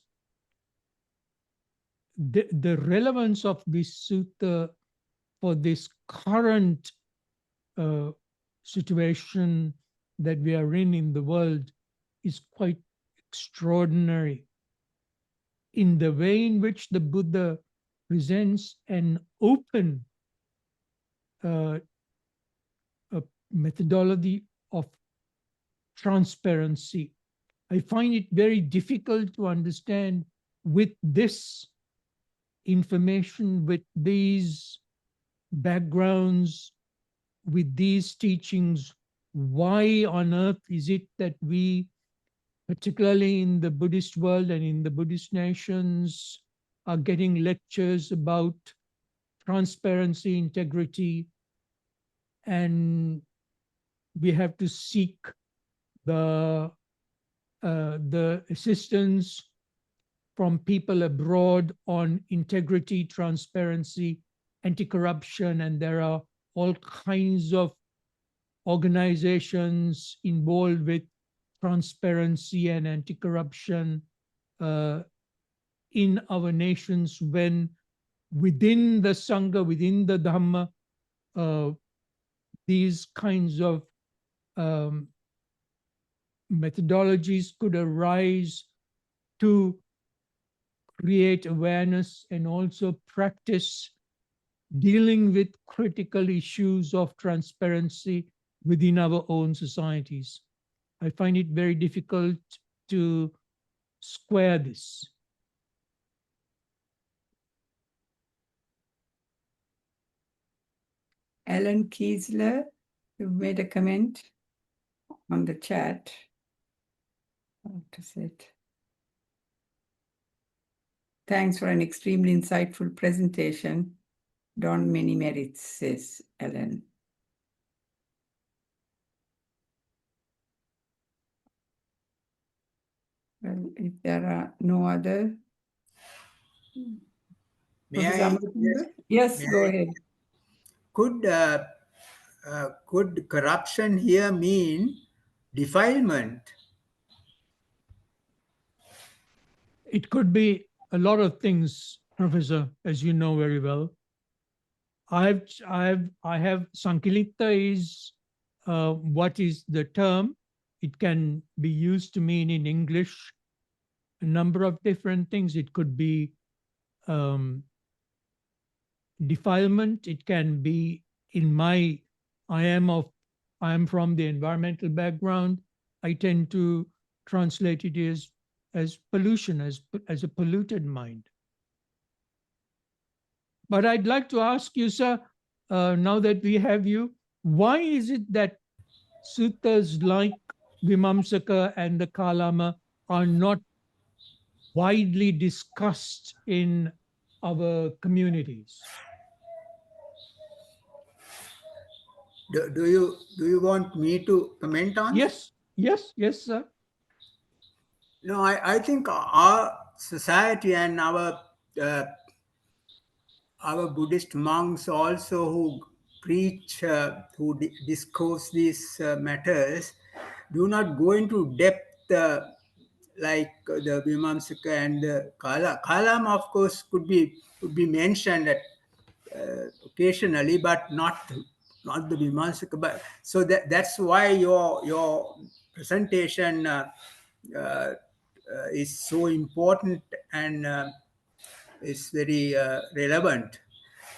the relevance of this sutta for this current situation that we are in the world is quite extraordinary. In the way in which the Buddha presents an open a methodology of transparency. I find it very difficult to understand with this information, with these backgrounds, with these teachings, why on earth is it that we particularly in the Buddhist world and in the Buddhist nations, are getting lectures about transparency, integrity, and we have to seek the assistance from people abroad on integrity, transparency, anti-corruption, and there are all kinds of organizations involved with transparency and anti-corruption in our nations, when within the Sangha, within the Dhamma, these kinds of methodologies could arise to create awareness and also practice dealing with critical issues of transparency within our own societies. I find it very difficult to square this. Alan Kiesler, you've made a comment on the chat. What is it? Thanks for an extremely insightful presentation. Don many merits, says Alan. Well, if there are no other. May Professor I? Amritanga? Yes, May go I? ahead. Could corruption here mean defilement? It could be a lot of things, Professor, as you know very well. I have Sankilita is what is the term? It can be used to mean in English a number of different things. It could be defilement. It can be I am from the environmental background. I tend to translate it as pollution, as a polluted mind. But I'd like to ask you, sir, now that we have you, why is it that suttas like Vimansaka and the Kalama are not widely discussed in our communities? Do you want me to comment on? Yes, sir. No, I think our society and our Buddhist monks also who preach, who discourse these matters, do not go into depth like the Vimansaka and the Kalama, of course, could be mentioned at, occasionally, but not the Vimansaka. But so that's why your presentation is so important and is very relevant.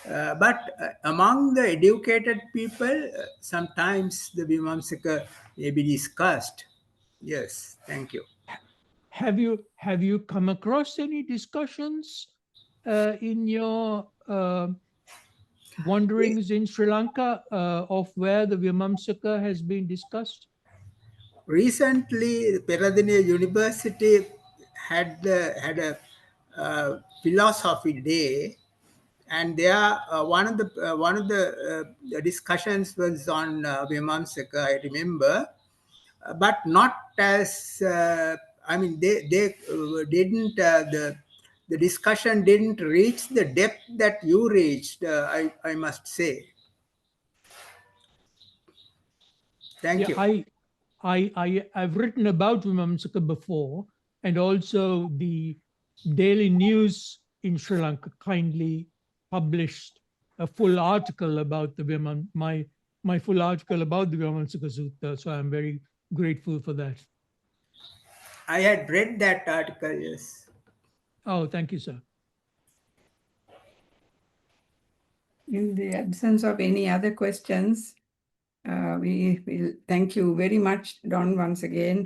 But among the educated people, sometimes the Vimansaka may be discussed. Yes, thank you. Have you come across any discussions in your wanderings in Sri Lanka of where the Vimansaka has been discussed? Recently, Peradeniya University had a philosophy day, and there one of the discussions was on Vimansaka, I remember, but not as I mean they didn't the discussion didn't reach the depth that you reached. I must say. Thank you. I've written about Vimansaka before, and also the Daily News in Sri Lanka kindly published a full article about the my full article about the Vimansakasutta. So I'm very grateful for that. I had read that article, yes. Oh, thank you, sir. In the absence of any other questions, we will thank you very much, Don, once again,